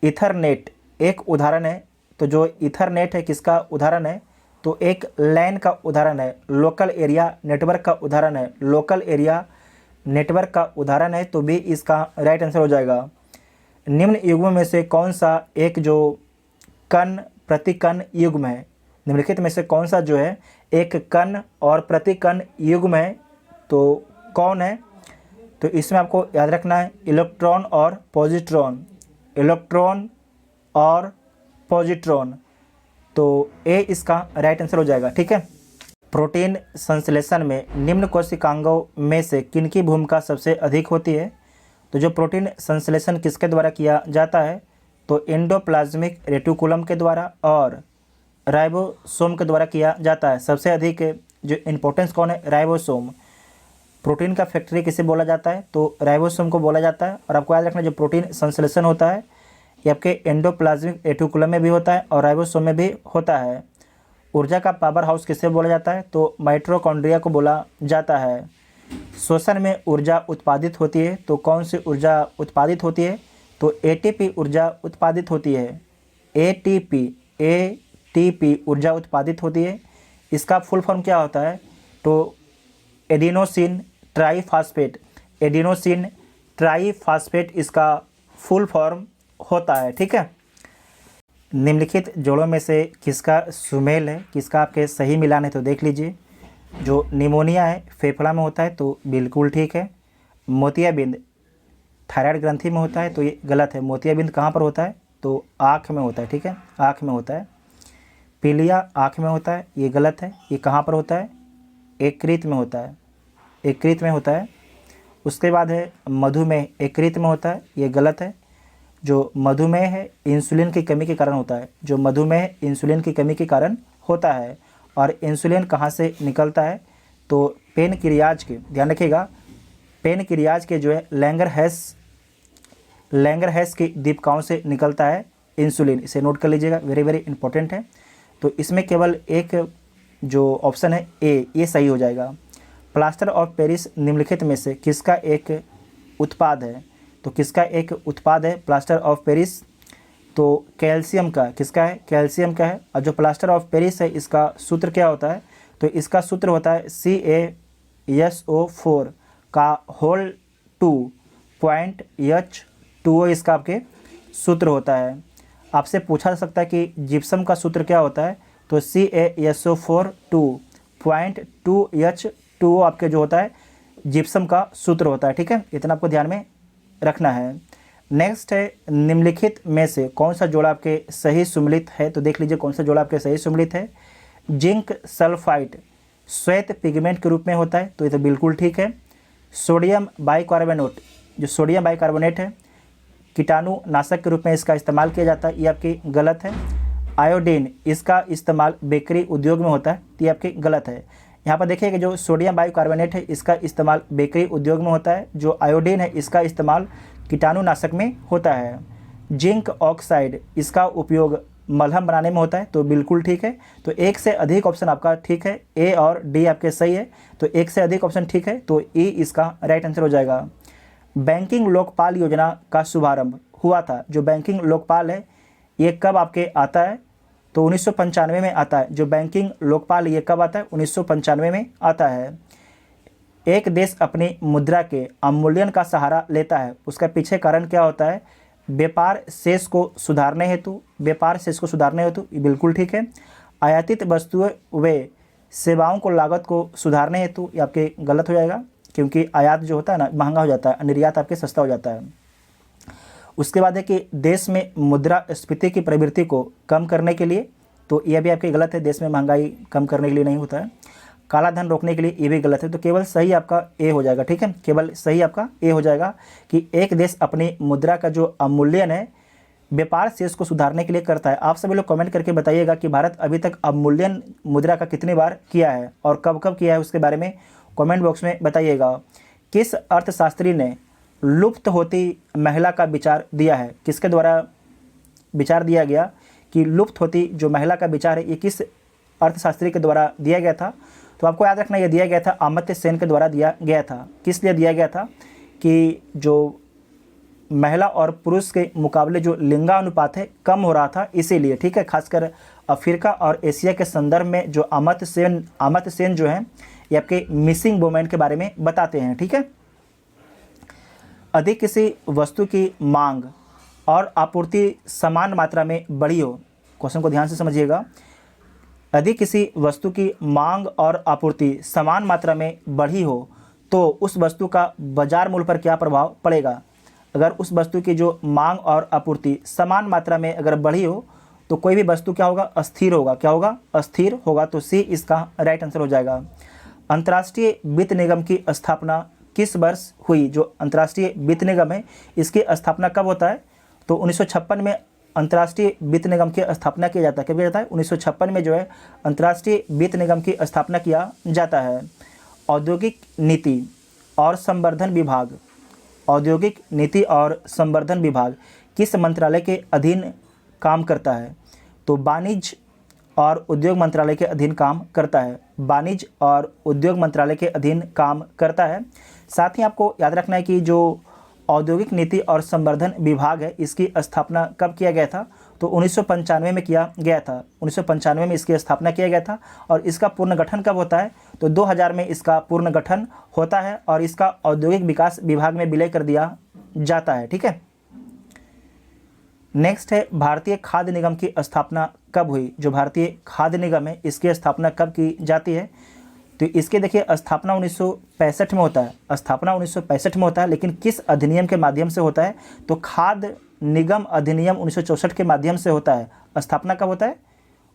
ईथरनेट, एक उदाहरण है। तो जो ईथरनेट है किसका उदाहरण है? तो एक लैन का उदाहरण है, लोकल एरिया नेटवर्क का उदाहरण है। लोकल एरिया नेटवर्क का उदाहरण है, तो भी इसका राइट आंसर हो जाएगा। निम्न युग्म में से कौन सा एक जो कण प्रतिकण युग्म है? निम्नलिखित में से कौन सा जो है एक कण और प्रतिकण युग्म है, तो कौन है? तो इसमें आपको याद रखना है इलेक्ट्रॉन और पॉजिट्रॉन। इलेक्ट्रॉन और पॉजिट्रॉन, तो ए इसका राइट आंसर हो जाएगा। ठीक है, प्रोटीन संश्लेषण में निम्न कोशिकांगों में से किनकी भूमिका सबसे अधिक होती है? तो जो प्रोटीन संश्लेषण किसके द्वारा किया जाता है? तो एंडोप्लाज्मिक रेटिकुलम के द्वारा और राइबोसोम के द्वारा किया जाता है। सबसे अधिक जो इम्पोर्टेंस कौन है? राइबोसोम। प्रोटीन का फैक्ट्री किसे बोला जाता है? तो राइबोसोम को बोला जाता है। और आपको याद रखना, जो प्रोटीन संश्लेषण होता है ये आपके एंडोप्लाज्मिक रेटिकुलम में भी होता है और राइबोसोम में भी होता है। ऊर्जा का पावर हाउस किसे बोला जाता है? तो माइटोकॉन्ड्रिया को बोला जाता है। श्वसन में ऊर्जा उत्पादित होती है, तो कौन सी ऊर्जा उत्पादित होती है? तो एटीपी ऊर्जा उत्पादित होती है। एटीपी ऊर्जा उत्पादित होती है। इसका फुल फॉर्म क्या होता है? तो एडिनोसिन ट्राईफॉस्फेट। एडिनोसिन ट्राईफॉस्फेट इसका फुल फॉर्म होता है। ठीक है, निम्नलिखित जोड़ों में से किसका सुमेल है, किसका आपके सही मिलान है? तो देख लीजिए, जो निमोनिया है फेफड़ा में होता है, तो बिल्कुल ठीक है। मोतियाबिंद थायराइड ग्रंथि में होता है, तो ये गलत है। मोतियाबिंद कहाँ पर होता है? तो आँख में होता है। ठीक है, आँख में होता है। पीलिया आँख में होता है, ये गलत है। ये कहाँ पर होता है? यकृत में होता है। यकृत में होता है। उसके बाद है मधुमेह यकृत में होता है, ये गलत है। जो मधुमेह है इंसुलिन की कमी के कारण होता है। जो मधुमेह इंसुलिन की कमी के कारण होता है। और इंसुलिन कहाँ से निकलता है? तो पेनक्रियाज के, ध्यान रखिएगा, पेनक्रियाज के जो है लैंगरहैस की दीपिकाओं से निकलता है इंसुलिन। इसे नोट कर लीजिएगा, वेरी वेरी इंपॉर्टेंट है। तो इसमें केवल एक जो ऑप्शन है ए, ये सही हो जाएगा। प्लास्टर ऑफ पेरिस निम्नलिखित में से किसका एक उत्पाद है? तो किसका एक उत्पाद है प्लास्टर ऑफ पेरिस? तो कैल्शियम का। किसका है? कैल्शियम का है। और जो प्लास्टर ऑफ पेरिस है इसका सूत्र क्या होता है? तो इसका सूत्र होता है CaSO4 का होल 2.H2O, इसका आपके सूत्र होता है। आपसे पूछा जा सकता है कि जिप्सम का सूत्र क्या होता है? तो CaSO4 2.2H2O आपके जो होता है जिप्सम का सूत्र होता है। ठीक है, इतना आपको ध्यान में रखना है। नेक्स्ट है निम्नलिखित में से कौन सा जोड़ा आपके सही सुमेलित है? तो देख लीजिए कौन सा जोड़ा आपके सही सुमेलित है। जिंक सल्फाइड श्वेत पिगमेंट के रूप में होता है, तो ये तो बिल्कुल ठीक है। सोडियम बाइकार्बोनेट, जो सोडियम बाइकार्बोनेट है कीटाणु नाशक के रूप में इसका इस्तेमाल किया जाता है, ये आपकी गलत है। आयोडीन, इसका इस्तेमाल बेकरी उद्योग में होता है, तो ये आपकी गलत है। यहाँ पर देखिए कि जो सोडियम बाइकार्बोनेट है इसका इस्तेमाल बेकरी उद्योग में होता है, जो आयोडीन है इसका इस्तेमाल कीटाणुनाशक में होता है। जिंक ऑक्साइड, इसका उपयोग मलहम बनाने में होता है, तो बिल्कुल ठीक है। तो एक से अधिक ऑप्शन आपका ठीक है, ए और डी आपके सही है, तो एक से अधिक ऑप्शन ठीक है, तो ई इसका राइट आंसर हो जाएगा। बैंकिंग लोकपाल योजना का शुभारंभ हुआ था, जो बैंकिंग लोकपाल है ये कब आपके आता है? तो 1995 में आता है। जो बैंकिंग लोकपाल ये कब आता है? 1995 में आता है। एक देश अपनी मुद्रा के अवमूल्यन का सहारा लेता है, उसका पीछे कारण क्या होता है? व्यापार शेष को सुधारने हेतु। व्यापार शेष को सुधारने हेतु, ये बिल्कुल ठीक है। आयातित वस्तुएं व सेवाओं को लागत को सुधारने हेतु, ये आपके गलत हो जाएगा, क्योंकि आयात जो होता है ना महंगा हो जाता है, निर्यात आपके सस्ता हो जाता है। उसके बाद है कि देश में मुद्रास्फीति की प्रवृत्ति को कम करने के लिए, तो यह भी आपके गलत है, देश में महंगाई कम करने के लिए नहीं होता है। काला धन रोकने के लिए, ये भी गलत है, तो केवल सही आपका ए हो जाएगा। ठीक है, केवल सही आपका ए हो जाएगा कि एक देश अपनी मुद्रा का जो अवमूल्यन है व्यापार शेष को सुधारने के लिए करता है। आप सभी लोग कमेंट करके बताइएगा कि भारत अभी तक अवमूल्यन मुद्रा का कितनी बार किया है और कब कब किया है, उसके बारे में कमेंट बॉक्स में बताइएगा। किस अर्थशास्त्री ने लुप्त होती महिला का विचार दिया है? किसके द्वारा विचार दिया गया कि लुप्त होती जो महिला का विचार है ये किस अर्थशास्त्री के द्वारा दिया गया था? तो आपको याद रखना, ये दिया गया था अमर्त्य सेन के द्वारा दिया गया था। किस लिए दिया गया था? कि जो महिला और पुरुष के मुकाबले जो लिंगानुपात है कम हो रहा था, इसीलिए। ठीक है, खासकर अफ्रीका और एशिया के संदर्भ में जो अमर्त्य सेन जो है ये आपके मिसिंग वुमेन के बारे में बताते हैं। ठीक है, अधिक किसी वस्तु की मांग और आपूर्ति समान मात्रा में बढ़ी हो, क्वेश्चन को ध्यान से समझिएगा। यदि किसी वस्तु की मांग और आपूर्ति समान मात्रा में बढ़ी हो तो उस वस्तु का बाजार मूल्य पर क्या प्रभाव पड़ेगा? अगर उस वस्तु की जो मांग और आपूर्ति समान मात्रा में अगर बढ़ी हो तो कोई भी वस्तु क्या होगा? अस्थिर होगा। क्या होगा? अस्थिर होगा। तो सी इसका राइट आंसर हो जाएगा। अंतर्राष्ट्रीय वित्त निगम की स्थापना किस वर्ष हुई? जो अंतर्राष्ट्रीय वित्त निगम है इसकी स्थापना कब होता है? तो 1956 में अंतर्राष्ट्रीय वित्त निगम की स्थापना किया जाता है। कब किया जाता है? 1956 में जो है अंतर्राष्ट्रीय वित्त निगम की स्थापना किया जाता है। औद्योगिक नीति और संवर्धन विभाग, औद्योगिक नीति और संवर्धन विभाग किस मंत्रालय के अधीन काम करता है? तो वाणिज्य और उद्योग मंत्रालय के अधीन काम करता है। वाणिज्य और उद्योग मंत्रालय के अधीन काम करता है। साथ ही आपको याद रखना है कि जो औद्योगिक नीति और संवर्धन विभाग है इसकी स्थापना कब किया गया था? तो 1995 में किया गया था। 1995 में इसकी स्थापना किया गया था। और इसका पूर्ण गठन कब होता है? तो 2000 में इसका पूर्ण गठन होता है और इसका औद्योगिक विकास विभाग में विलय कर दिया जाता है। ठीक है, नेक्स्ट है भारतीय खाद्य निगम की स्थापना कब हुई? जो भारतीय खाद्य निगम है इसकी स्थापना कब की जाती है? तो इसके देखिए स्थापना 1965 में होता है। स्थापना 1965 में होता है, लेकिन किस अधिनियम के माध्यम से होता है? तो खाद्य निगम अधिनियम 1964 के माध्यम से होता है। स्थापना कब होता है?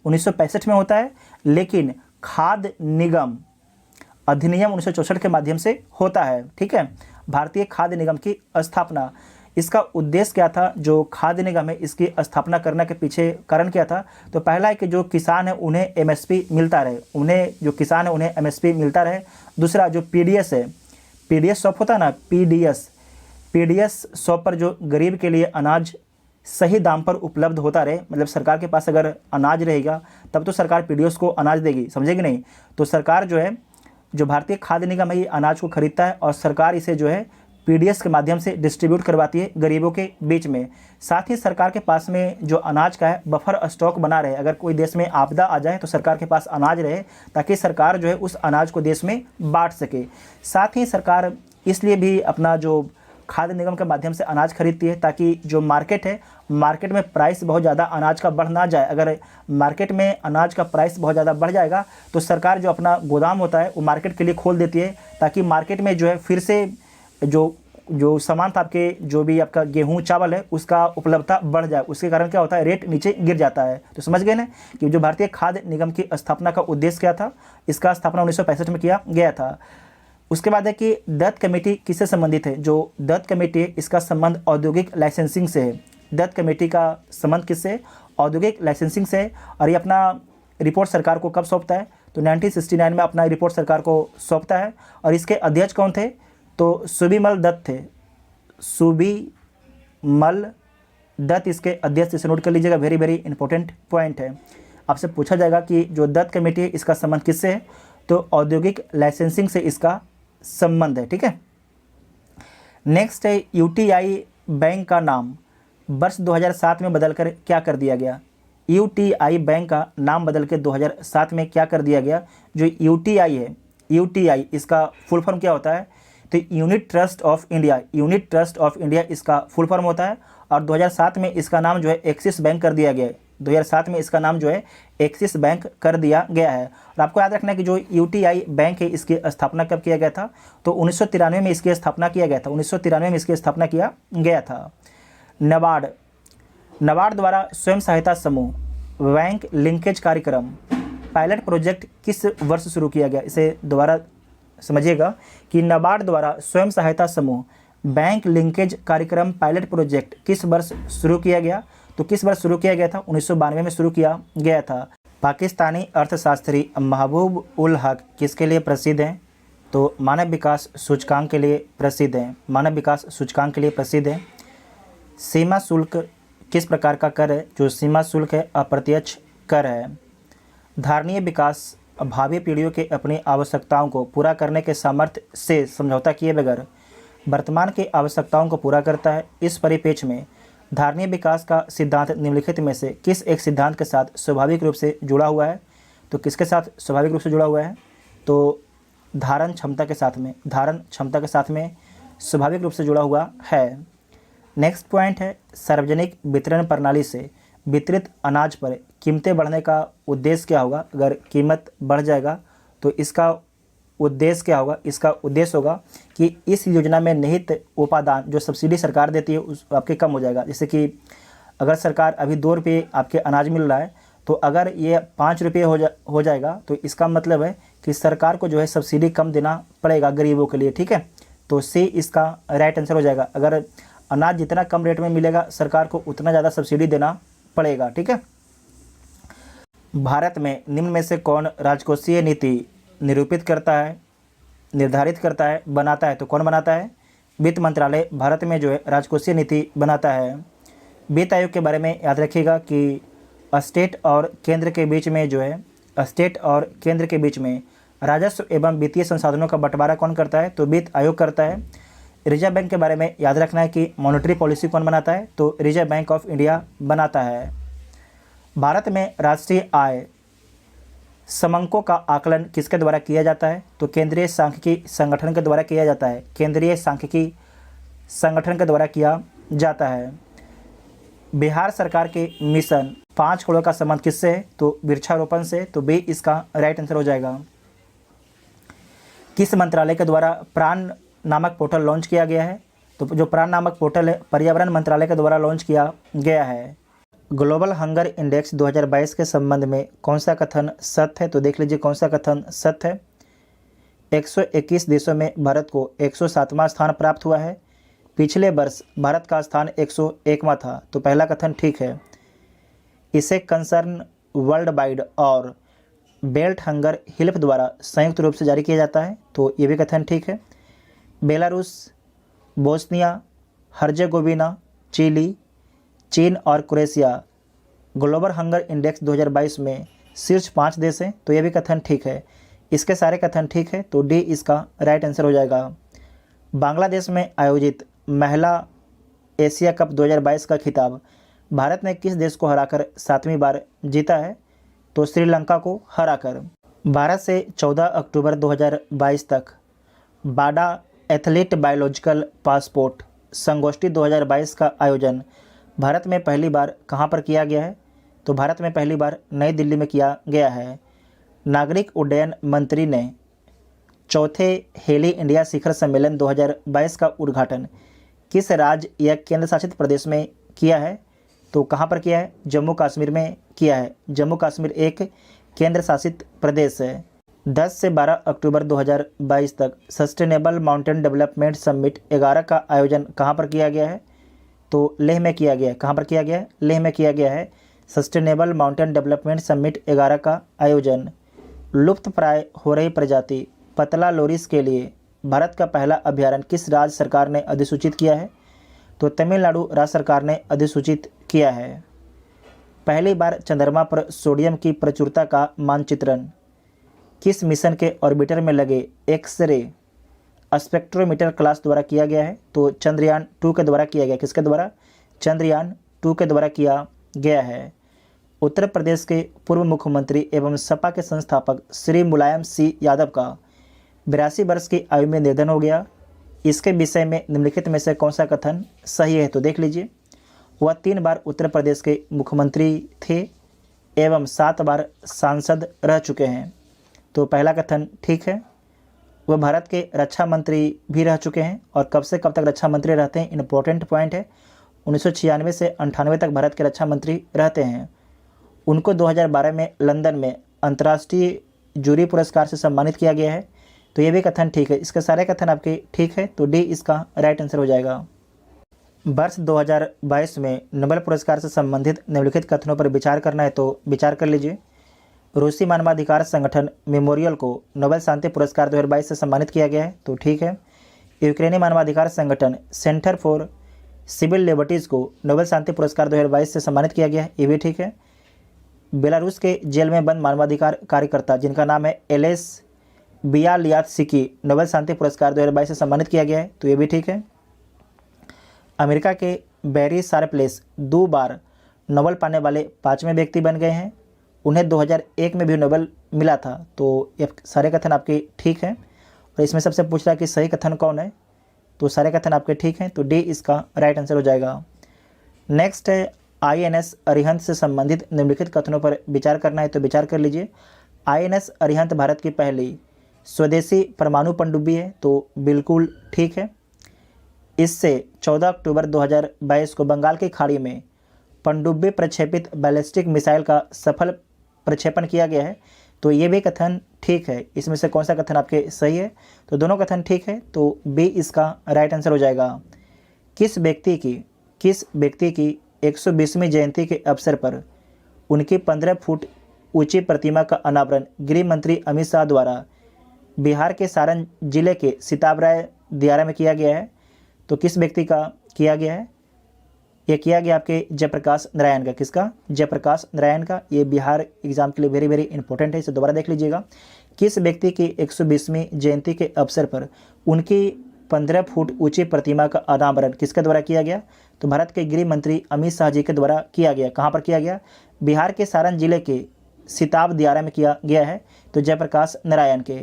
1965 में होता है, लेकिन खाद्य निगम अधिनियम 1964 के माध्यम से होता है। ठीक है, भारतीय खाद्य निगम की स्थापना, इसका उद्देश्य क्या था? जो खाद्य निगम है इसकी स्थापना करने के पीछे कारण क्या था? तो पहला है कि जो किसान है उन्हें एमएसपी मिलता रहे, उन्हें जो किसान है उन्हें एमएसपी मिलता रहे। दूसरा जो पीडीएस है, पीडीएस शॉप होता है ना, पीडीएस शॉप पर जो गरीब के लिए अनाज सही दाम पर उपलब्ध होता रहे, मतलब सरकार के पास अगर अनाज रहेगा तब तो सरकार पीडीएस को अनाज देगी, समझेगी नहीं। तो सरकार जो है, जो भारतीय खाद्य निगम है, ये अनाज को खरीदता है और सरकार इसे जो है पीडीएस के माध्यम से डिस्ट्रीब्यूट करवाती है गरीबों के बीच में। साथ ही सरकार के पास में जो अनाज का है बफर स्टॉक बना रहे, अगर कोई देश में आपदा आ जाए तो सरकार के पास अनाज रहे, ताकि सरकार जो है उस अनाज को देश में बांट सके। साथ ही सरकार इसलिए भी अपना जो खाद्य निगम के माध्यम से अनाज खरीदती है, ताकि जो मार्केट है, मार्केट में प्राइस बहुत ज़्यादा अनाज का बढ़ ना जाए। अगर मार्केट में अनाज का प्राइस बहुत ज़्यादा बढ़ जाएगा तो सरकार जो अपना गोदाम होता है वो मार्केट के लिए खोल देती है, ताकि मार्केट में जो है फिर से जो सामान था, आपके जो भी आपका गेहूं चावल है उसका उपलब्धता बढ़ जाए। उसके कारण क्या होता है, रेट नीचे गिर जाता है। तो समझ गए ना कि जो भारतीय खाद्य निगम की स्थापना का उद्देश्य क्या था। इसका स्थापना 1965 में किया गया था। उसके बाद है कि दत्त कमेटी किससे संबंधित है। जो दत्त कमेटी है इसका संबंध औद्योगिक लाइसेंसिंग से है। दत्त कमेटी का संबंध किससे, औद्योगिक लाइसेंसिंग से है। और ये अपना रिपोर्ट सरकार को कब सौंपता है, तो 1969 में अपना रिपोर्ट सरकार को सौंपता है। और इसके अध्यक्ष कौन थे, तो सुबीमल दत्त थे। सुबीमल दत्त इसके अध्यक्ष, इसे नोट कर लीजिएगा, वेरी वेरी इंपॉर्टेंट पॉइंट है। आपसे पूछा जाएगा कि जो दत्त कमेटी है इसका संबंध किससे है, तो औद्योगिक लाइसेंसिंग से इसका संबंध है। ठीक है। नेक्स्ट है यूटीआई बैंक का नाम वर्ष 2007 में बदलकर क्या कर दिया गया। यूटीआई बैंक का नाम बदल के 2007 में क्या कर दिया गया। जो यूटीआई है, यूटीआई इसका फुल फॉर्म क्या होता है, तो unit trust of India, unit trust of India इसका फुल फॉर्म होता है। और 2007 में इसका नाम जो है एक्सिस बैंक कर दिया गया है। 2007 में इसका नाम जो है एक्सिस बैंक कर दिया गया है। और आपको याद रखना है कि जो यूटीआई बैंक है इसकी स्थापना कब किया गया था, तो 1993 में इसकी स्थापना किया गया था। 1993 में इसकी स्थापना किया गया था। नाबार्ड, नाबार्ड द्वारा स्वयं सहायता समूह बैंक लिंकेज कार्यक्रम पायलट प्रोजेक्ट किस वर्ष शुरू किया गया। इसे दोबारा समझिएगा कि नाबार्ड द्वारा स्वयं सहायता समूह बैंक लिंकेज कार्यक्रम पायलट प्रोजेक्ट किस वर्ष शुरू किया गया, तो किस वर्ष शुरू किया गया था, 1992 में शुरू किया गया था। पाकिस्तानी अर्थशास्त्री महबूब उल हक किसके लिए प्रसिद्ध हैं, तो मानव विकास सूचकांक के लिए प्रसिद्ध हैं। मानव विकास सूचकांक के लिए प्रसिद्ध हैं। सीमा शुल्क किस प्रकार का कर है, जो सीमा शुल्क है अप्रत्यक्ष कर है। धारणीय विकास भावी पीढ़ियों के अपनी आवश्यकताओं को पूरा करने के सामर्थ्य से समझौता किए बगैर वर्तमान की आवश्यकताओं को पूरा करता है। इस परिप्रेक्ष्य में धारणीय विकास का सिद्धांत निम्नलिखित में से किस एक सिद्धांत के साथ स्वाभाविक रूप से जुड़ा हुआ है, तो किसके साथ स्वाभाविक रूप से जुड़ा हुआ है, तो धारण क्षमता के साथ में, धारण क्षमता के साथ में स्वाभाविक रूप से जुड़ा हुआ है। नेक्स्ट पॉइंट है सार्वजनिक वितरण प्रणाली से वितरित अनाज पर कीमतें बढ़ने का उद्देश्य क्या होगा। अगर कीमत बढ़ जाएगा तो इसका उद्देश्य क्या होगा, इसका उद्देश्य होगा कि इस योजना में निहित उपादान जो सब्सिडी सरकार देती है उस आपके कम हो जाएगा। जैसे कि अगर सरकार अभी 2 रुपये आपके अनाज मिल रहा है, तो अगर ये 5 रुपये हो जाएगा तो इसका मतलब है कि सरकार को जो है सब्सिडी कम देना पड़ेगा गरीबों के लिए। ठीक है, तो सी इसका राइट आंसर हो जाएगा। अगर अनाज जितना कम रेट में मिलेगा सरकार को उतना ज़्यादा सब्सिडी देना पड़ेगा। ठीक है। भारत में निम्न में से कौन राजकोषीय नीति निरूपित करता है, निर्धारित करता है, बनाता है, तो कौन बनाता है, वित्त मंत्रालय भारत में जो है राजकोषीय नीति बनाता है। वित्त आयोग के बारे में याद रखिएगा कि स्टेट और केंद्र के बीच में जो है, स्टेट और केंद्र के बीच में राजस्व एवं वित्तीय संसाधनों का बंटवारा कौन करता है, तो वित्त आयोग करता है। रिजर्व बैंक के बारे में याद रखना है कि मॉनेटरी पॉलिसी कौन बनाता है, तो रिजर्व बैंक ऑफ इंडिया बनाता है। भारत में राष्ट्रीय आय समंकों का आकलन किसके द्वारा किया जाता है, तो केंद्रीय सांख्यिकी संगठन के द्वारा किया जाता है। केंद्रीय सांख्यिकी संगठन के द्वारा किया जाता है। बिहार सरकार के मिशन 5 करोड़ का संबंध किससे है, तो वृक्षारोपण से, तो बी इसका राइट आंसर हो जाएगा। किस मंत्रालय के द्वारा प्राण नामक पोर्टल लॉन्च किया गया है, तो जो प्राण नामक पोर्टल है पर्यावरण मंत्रालय के द्वारा लॉन्च किया गया है। ग्लोबल हंगर इंडेक्स 2022 के संबंध में कौन सा कथन सत्य है, तो देख लीजिए कौन सा कथन सत्य है। 121 देशों में भारत को 107वां स्थान प्राप्त हुआ है। पिछले वर्ष भारत का स्थान 101वां था, तो पहला कथन ठीक है। इसे कंसर्न वर्ल्ड वाइड और बेल्ट हंगर हेल्प द्वारा संयुक्त रूप से जारी किया जाता है, तो ये भी कथन ठीक है। बेलारूस, बोस्निया हर्जेगोविना, चिली, चीन और क्रोएशिया ग्लोबल हंगर इंडेक्स 2022 में शीर्ष 5 देश हैं, तो ये भी कथन ठीक है। इसके सारे कथन ठीक है, तो डी इसका राइट आंसर हो जाएगा। बांग्लादेश में आयोजित महिला एशिया कप 2022 का खिताब भारत ने किस देश को हराकर 7वीं बार जीता है? तो श्रीलंका को हराकर। भारत से 14 अक्टूबर 2022 तक बाडा एथलीट बायोलॉजिकल पासपोर्ट संगोष्ठी 2022 का आयोजन भारत में पहली बार कहां पर किया गया है? तो भारत में पहली बार नई दिल्ली में किया गया है। नागरिक उड्डयन मंत्री ने चौथे हेली इंडिया शिखर सम्मेलन 2022 का उद्घाटन किस राज्य या केंद्र शासित प्रदेश में किया है? तो कहां पर किया है? जम्मू कश्मीर में किया है। जम्मू कश्मीर एक केंद्र शासित प्रदेश है। 10 से 12 अक्टूबर 2022 तक सस्टेनेबल माउंटेन डेवलपमेंट समिट 11 का आयोजन कहां पर किया गया है? तो लेह में किया गया है। कहां पर किया गया है? लेह में किया गया है। सस्टेनेबल माउंटेन डेवलपमेंट समिट 11 का आयोजन। लुप्त प्राय हो रही प्रजाति पतला लोरिस के लिए भारत का पहला अभयारण्य किस राज्य सरकार ने अधिसूचित किया है? तो तमिलनाडु राज्य सरकार ने अधिसूचित किया है। पहली बार चंद्रमा पर सोडियम की प्रचुरता का मानचित्रण किस मिशन के ऑर्बिटर में लगे एक्स-रे स्पेक्ट्रोमीटर क्लास द्वारा किया गया है? तो चंद्रयान 2 के द्वारा किया गया। किसके द्वारा? चंद्रयान 2 के द्वारा किया गया है। उत्तर प्रदेश के पूर्व मुख्यमंत्री एवं सपा के संस्थापक श्री मुलायम सिंह यादव का 82 वर्ष की आयु में निधन हो गया। इसके विषय में निम्नलिखित में से कौन सा कथन सही है? तो देख लीजिए, वह 3 बार उत्तर प्रदेश के मुख्यमंत्री थे एवं 7 बार सांसद रह चुके हैं। तो पहला कथन ठीक है। वह भारत के रक्षा मंत्री भी रह चुके हैं, और कब से कब तक रक्षा मंत्री रहते हैं, इंपॉर्टेंट पॉइंट है। 1996 से 98 तक भारत के रक्षा मंत्री रहते हैं। उनको 2012 में लंदन में अंतर्राष्ट्रीय जूरी पुरस्कार से सम्मानित किया गया है। तो ये भी कथन ठीक है। इसके सारे कथन आपके ठीक है, तो डी इसका राइट आंसर हो जाएगा। वर्ष 2022 में नोबेल पुरस्कार से संबंधित निम्नलिखित कथनों पर विचार करना है, तो विचार कर लीजिए। रूसी मानवाधिकार संगठन मेमोरियल को नोबेल शांति पुरस्कार 2022 से सम्मानित किया गया है, तो ठीक है। यूक्रेनी मानवाधिकार संगठन सेंटर फॉर सिविल लिबर्टीज़ को नोबेल शांति पुरस्कार 2022 से सम्मानित किया गया है, ये भी ठीक है। बेलारूस के जेल में बंद मानवाधिकार कार्यकर्ता जिनका नाम है एलेस बियालियात्स्की नोबेल शांति पुरस्कार 2022 से सम्मानित किया गया है, तो ये भी ठीक है। अमेरिका के बैरी शार्पलेस 2 बार नोबेल पाने वाले 5वें व्यक्ति बन गए हैं। उन्हें 2001 में भी नोबेल मिला था, तो ये सारे कथन आपके ठीक हैं। और इसमें सबसे पूछ रहा है कि सही कथन कौन है, तो सारे कथन आपके ठीक हैं, तो डी इसका राइट आंसर हो जाएगा। नेक्स्ट है INS अरिहंत से संबंधित निम्नलिखित कथनों पर विचार करना है, तो विचार कर लीजिए। INS अरिहंत भारत की पहली स्वदेशी परमाणु पनडुब्बी है, तो बिल्कुल ठीक है। इससे 14 अक्टूबर 2022 को बंगाल की खाड़ी में पनडुब्बी प्रक्षेपित बैलिस्टिक मिसाइल का सफल प्रक्षेपण किया गया है, तो ये भी कथन ठीक है। इसमें से कौन सा कथन आपके सही है? तो दोनों कथन ठीक है, तो बी इसका राइट आंसर हो जाएगा। किस व्यक्ति की 120वीं जयंती के अवसर पर उनकी 15 फुट ऊंची प्रतिमा का अनावरण गृह मंत्री अमित शाह द्वारा बिहार के सारण जिले के सिताबराय दियारा में किया गया है? तो किस व्यक्ति का किया गया है? ये किया गया आपके जयप्रकाश नारायण का। किसका? जयप्रकाश नारायण का। ये बिहार एग्जाम के लिए वेरी वेरी इंपॉर्टेंट है, इसे दोबारा देख लीजिएगा। किस व्यक्ति की 120वीं जयंती के अवसर पर उनकी 15 फुट ऊंची प्रतिमा का अनावरण किसके द्वारा किया गया? तो भारत के गृह मंत्री अमित शाह जी के द्वारा किया गया। कहाँ पर किया गया? बिहार के सारण जिले के सिताब दियारा में किया गया है, तो जयप्रकाश नारायण के।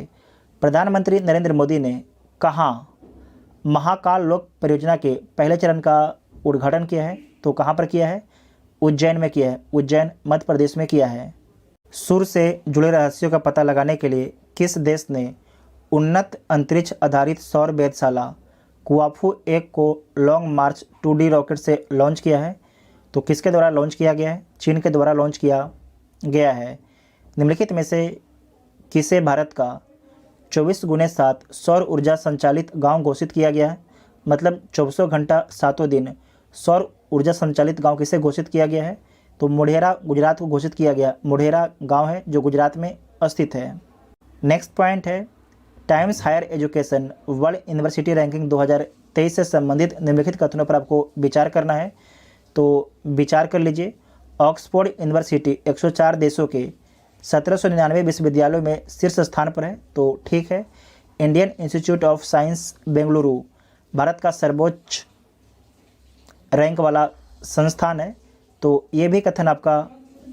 प्रधानमंत्री नरेंद्र मोदी ने कहाँ महाकाल लोक परियोजना के पहले चरण का उद्घाटन किया है? तो कहाँ पर किया है? उज्जैन में किया है। उज्जैन मध्य प्रदेश में किया है। सूर्य से जुड़े रहस्यों का पता लगाने के लिए किस देश ने उन्नत अंतरिक्ष आधारित सौर वेधशाला कुआफू 1 को लॉन्ग मार्च 2D रॉकेट से लॉन्च किया है? तो किसके द्वारा लॉन्च किया गया है? चीन के द्वारा लॉन्च किया गया है। निम्नलिखित में से किसे भारत का 24x7 सौर ऊर्जा संचालित गांव घोषित किया गया है? मतलब 24 घंटा 7 दिन सौर ऊर्जा संचालित गांव किसे घोषित किया गया है? तो मोढेरा गुजरात को घोषित किया गया। मोढेरा गांव है जो गुजरात में स्थित है। नेक्स्ट पॉइंट है Times higher education world university ranking 2023 से संबंधित निम्नलिखित कथनों पर आपको विचार करना है। तो विचार कर लीजिए। ऑक्सफोर्ड यूनिवर्सिटी 104 देशों के 1799 विश्वविद्यालयों में शीर्ष स्थान पर है, तो ठीक है। Indian institute of science Bengaluru Bharat का सर्वोच्च रैंक वाला संस्थान है, तो ये भी कथन आपका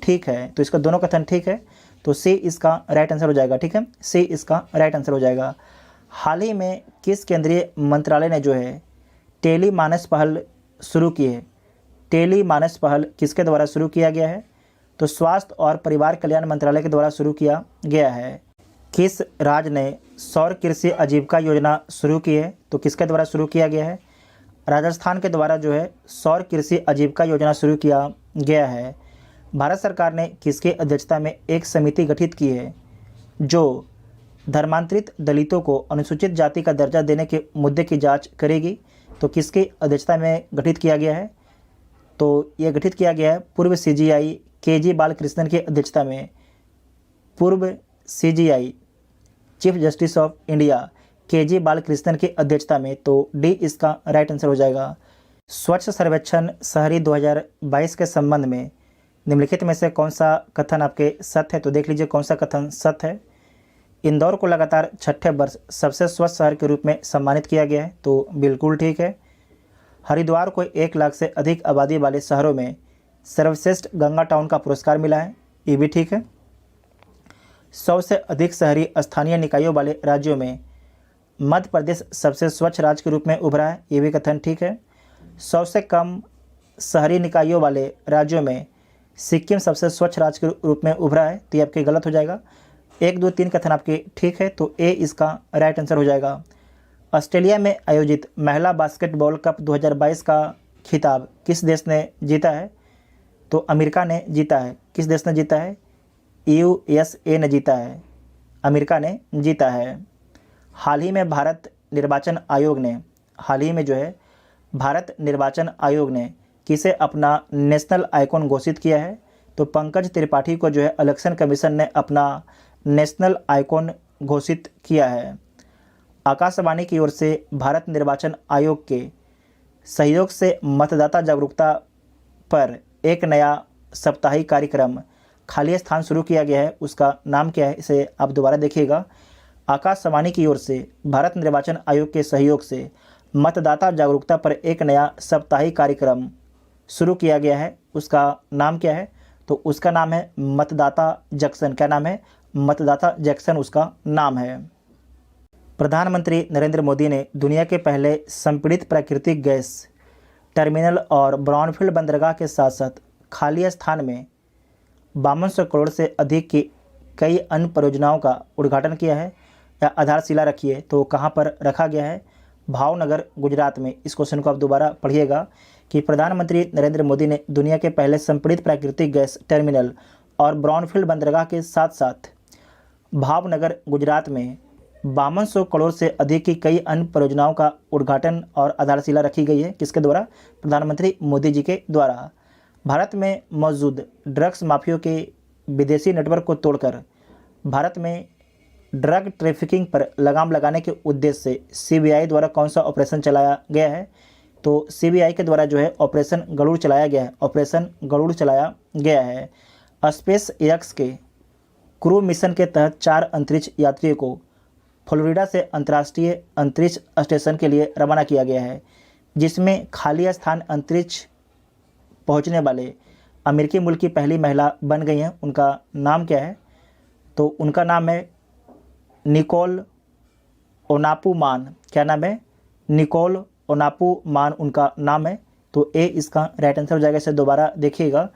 ठीक है। तो इसका दोनों कथन ठीक है, तो सी इसका राइट आंसर हो जाएगा। ठीक है, सी इसका राइट आंसर हो जाएगा। हाल ही में किस केंद्रीय मंत्रालय ने जो है टेली मानस पहल शुरू की है? टेली मानस पहल किसके द्वारा शुरू किया गया है? तो स्वास्थ्य और परिवार कल्याण मंत्रालय के द्वारा शुरू किया गया है। किस राज्य ने सौर कृषि आजीविका योजना शुरू की है? तो किसके द्वारा शुरू किया गया है? राजस्थान के द्वारा जो है सौर कृषि आजीविका योजना शुरू किया गया है। भारत सरकार ने किसके अध्यक्षता में एक समिति गठित की है जो धर्मांतरित दलितों को अनुसूचित जाति का दर्जा देने के मुद्दे की जांच करेगी? तो किसकी अध्यक्षता में गठित किया गया है? तो यह गठित किया गया है पूर्व CGI KG बालकृष्णन की अध्यक्षता में। पूर्व CGI chief justice of India KG Balakrishnan की अध्यक्षता में, तो डी इसका राइट आंसर हो जाएगा। स्वच्छ सर्वेक्षण शहरी 2022 के संबंध में निम्नलिखित में से कौन सा कथन आपके सत्य है? तो देख लीजिए कौन सा कथन सत्य है। इंदौर को लगातार छठे वर्ष सबसे स्वच्छ शहर के रूप में सम्मानित किया गया है, तो बिल्कुल ठीक है। हरिद्वार को 1 लाख से अधिक आबादी वाले शहरों में सर्वश्रेष्ठ गंगा टाउन का पुरस्कार मिला है, ये भी ठीक है। 100 से अधिक शहरी स्थानीय निकायों वाले राज्यों में मध्य प्रदेश सबसे स्वच्छ राज्य के रूप में उभरा है, ये भी कथन ठीक है। 100 से कम शहरी निकायों वाले राज्यों में सिक्किम सबसे स्वच्छ राज्य के रूप में उभरा है, तो ये आपके गलत हो जाएगा। 1, 2, 3 कथन आपके ठीक है, तो ए इसका राइट आंसर हो जाएगा। ऑस्ट्रेलिया में आयोजित महिला बास्केटबॉल कप 2022 का खिताब किस देश ने जीता है? तो अमेरिका ने जीता है। किस देश ने जीता है? USA ने जीता है, अमेरिका ने जीता है। हाल ही में भारत निर्वाचन आयोग ने किसे अपना नेशनल आइकॉन घोषित किया है? तो पंकज त्रिपाठी को जो है इलेक्शन कमीशन ने अपना नेशनल आइकॉन घोषित किया है। आकाशवाणी की ओर से भारत निर्वाचन आयोग के सहयोग से मतदाता जागरूकता पर एक नया साप्ताहिक कार्यक्रम खाली स्थान शुरू किया गया है, उसका नाम क्या है? इसे आप दोबारा देखिएगा। आकाशवाणी की ओर से भारत निर्वाचन आयोग के सहयोग से मतदाता जागरूकता पर एक नया साप्ताहिक कार्यक्रम शुरू किया गया है, उसका नाम क्या है? तो उसका नाम है मतदाता जंक्शन। क्या नाम है? मतदाता जंक्शन उसका नाम है। प्रधानमंत्री नरेंद्र मोदी ने दुनिया के पहले संपीड़ित प्राकृतिक गैस टर्मिनल और ब्राउनफील्ड बंदरगाह के साथ साथ खाली स्थान में 5200 करोड़ से अधिक की कई अन्य परियोजनाओं का उद्घाटन किया है या आधारशिला रखी है। तो कहाँ पर रखा गया है? भावनगर, गुजरात में। इस क्वेश्चन को आप दोबारा पढ़िएगा कि प्रधानमंत्री नरेंद्र मोदी ने दुनिया के पहले संपीड़ित प्राकृतिक गैस टर्मिनल और ब्राउनफील्ड बंदरगाह के साथ साथ भावनगर, गुजरात में 5200 करोड़ से अधिक की कई अन्य परियोजनाओं का उद्घाटन और आधारशिला रखी गई है। किसके द्वारा? प्रधानमंत्री मोदी जी के द्वारा। भारत में मौजूद ड्रग्स माफियों के विदेशी नेटवर्क को तोड़कर भारत में ड्रग ट्रैफिकिंग पर लगाम लगाने के उद्देश्य से CBI द्वारा कौन सा ऑपरेशन चलाया गया है? तो CBI के द्वारा जो है ऑपरेशन गरुड़ चलाया गया है। ऑपरेशन गरुड़ चलाया गया है। स्पेस एक्स के क्रू मिशन के तहत 4 अंतरिक्ष यात्रियों को फ्लोरिडा से अंतर्राष्ट्रीय अंतरिक्ष स्टेशन के लिए रवाना किया गया है, जिसमें खाली स्थान अंतरिक्ष पहुंचने वाले अमेरिकी मूल की पहली महिला बन गई हैं। उनका नाम क्या है? तो उनका नाम है निकोल ओनापुमान। क्या नाम है? निकोल ओनापुमान उनका नाम है, तो ए इसका राइट आंसर हो जाएगा। इसे दोबारा देखिएगा।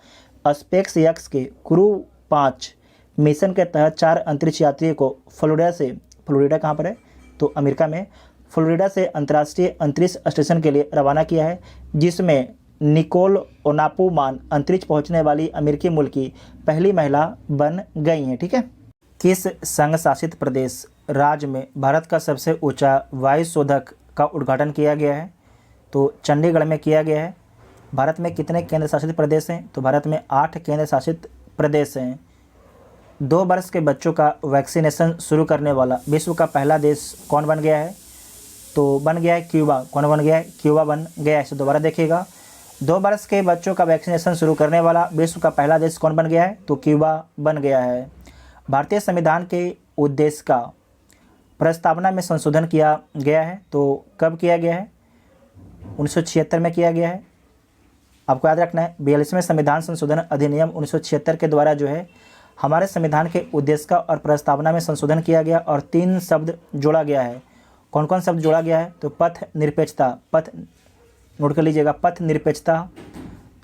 स्पेस एक्स के क्रू 5 मिशन के तहत 4 अंतरिक्ष यात्रियों को फ्लोरिडा कहाँ पर है? तो अमेरिका में। फ्लोरिडा से अंतर्राष्ट्रीय अंतरिक्ष स्टेशन के लिए रवाना किया है, जिसमें निकोल ओनापुमान अंतरिक्ष पहुंचने वाली अमेरिकी मूल की पहली महिला बन गई हैं। ठीक है। किस संघ शासित प्रदेश राज्य में भारत का सबसे ऊंचा वायु शोधक का उद्घाटन किया गया है? तो चंडीगढ़ में किया गया है। भारत में कितने केंद्र शासित प्रदेश हैं? तो भारत में 8 केंद्र शासित प्रदेश हैं। 2 वर्ष के बच्चों का वैक्सीनेशन शुरू करने वाला विश्व का पहला देश कौन बन गया है? तो बन गया है क्यूबा। कौन बन गया है? क्यूबा बन गया है। इसे दोबारा देखिएगा। 2 वर्ष के बच्चों का वैक्सीनेशन शुरू करने वाला विश्व का पहला देश कौन बन गया है? तो क्यूबा बन गया है। भारतीय संविधान के उद्देश्य का प्रस्तावना में संशोधन किया गया है, तो कब किया गया है? 1976 में किया गया है। आपको याद रखना है 42वें संविधान संशोधन अधिनियम 1976 के द्वारा जो है हमारे संविधान के उद्देश्य का और प्रस्तावना में संशोधन किया गया और 3 शब्द जोड़ा गया है। कौन कौन शब्द जोड़ा गया है? तो पथ निरपेक्षता, पथ नोट कर लीजिएगा, पथ निरपेक्षता।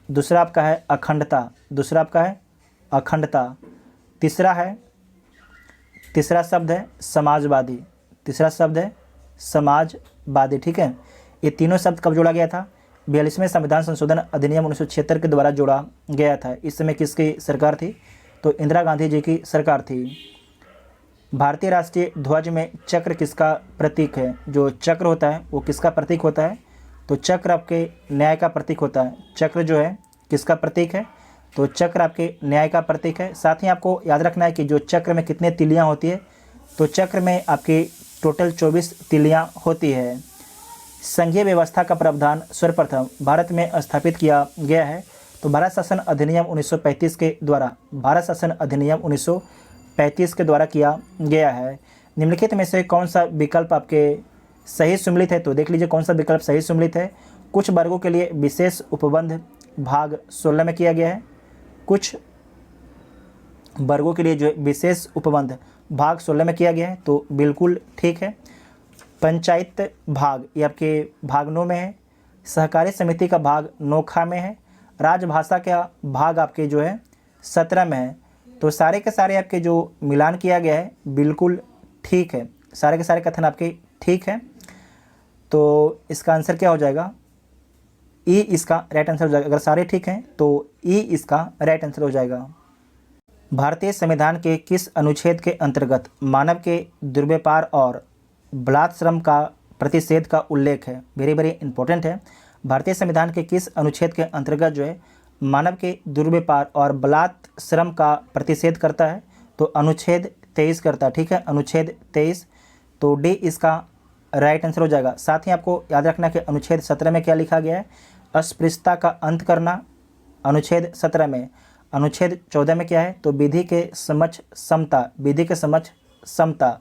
दूसरा आपका है अखंडता, दूसरा आपका है अखंडता। तीसरा शब्द है समाजवादी, तीसरा शब्द है समाजवादी। ठीक है, ये तीनों शब्द कब जोड़ा गया था? 42वें संविधान संशोधन अधिनियम 1976 के द्वारा जोड़ा गया था। इस समय किसकी सरकार थी? तो इंदिरा गांधी जी की सरकार थी। भारतीय राष्ट्रीय ध्वज में चक्र किसका प्रतीक है? जो चक्र होता है वो किसका प्रतीक होता है? तो चक्र आपके न्याय का प्रतीक होता है। चक्र जो है किसका प्रतीक है? तो चक्र आपके न्याय का प्रतीक है। साथ ही आपको याद रखना है कि जो चक्र में कितने तिलियाँ होती है? तो चक्र में आपकी टोटल 24 तिलियाँ होती है। संघीय व्यवस्था का प्रावधान सर्वप्रथम भारत में स्थापित किया गया है। तो भारत शासन अधिनियम 1935 के द्वारा, भारत शासन अधिनियम 1935 के द्वारा किया गया है। निम्नलिखित में से कौन सा विकल्प आपके सही सम्मिलित है? तो देख लीजिए कौन सा विकल्प सही सम्मिलित है। कुछ वर्गों के लिए विशेष उपबंध भाग 16 में किया गया है। कुछ वर्गों के लिए जो विशेष उपबंध भाग 16 में किया गया है, तो बिल्कुल ठीक है। पंचायत भाग ये आपके भाग 9 में है। सहकारी समिति का भाग नोखा में है। राजभाषा का भाग आपके जो है 17 में है। तो सारे के सारे आपके जो मिलान किया गया है बिल्कुल ठीक है। सारे के सारे कथन आपके ठीक है। तो इसका आंसर क्या हो जाएगा? ई इसका राइट आंसर हो जाएगा। अगर सारे ठीक हैं तो ई इसका राइट आंसर हो जाएगा। भारतीय संविधान के किस अनुच्छेद के अंतर्गत मानव के दुर्व्यापार और बलात्श्रम का प्रतिषेध का उल्लेख है? वेरी वेरी इंपॉर्टेंट है। भारतीय संविधान के किस अनुच्छेद के अंतर्गत जो है मानव के दुर्व्यापार और बलात्श्रम का प्रतिषेध करता है? तो अनुच्छेद 23 करता है। ठीक है, अनुच्छेद 23। तो डी इसका राइट आंसर हो जाएगा। साथ ही आपको याद रखना कि अनुच्छेद 17 में क्या लिखा गया है? अस्पृश्यता का अंत करना, अनुच्छेद 17 में। अनुच्छेद 14 में क्या है? तो विधि के समक्ष समता, विधि के समक्ष समता।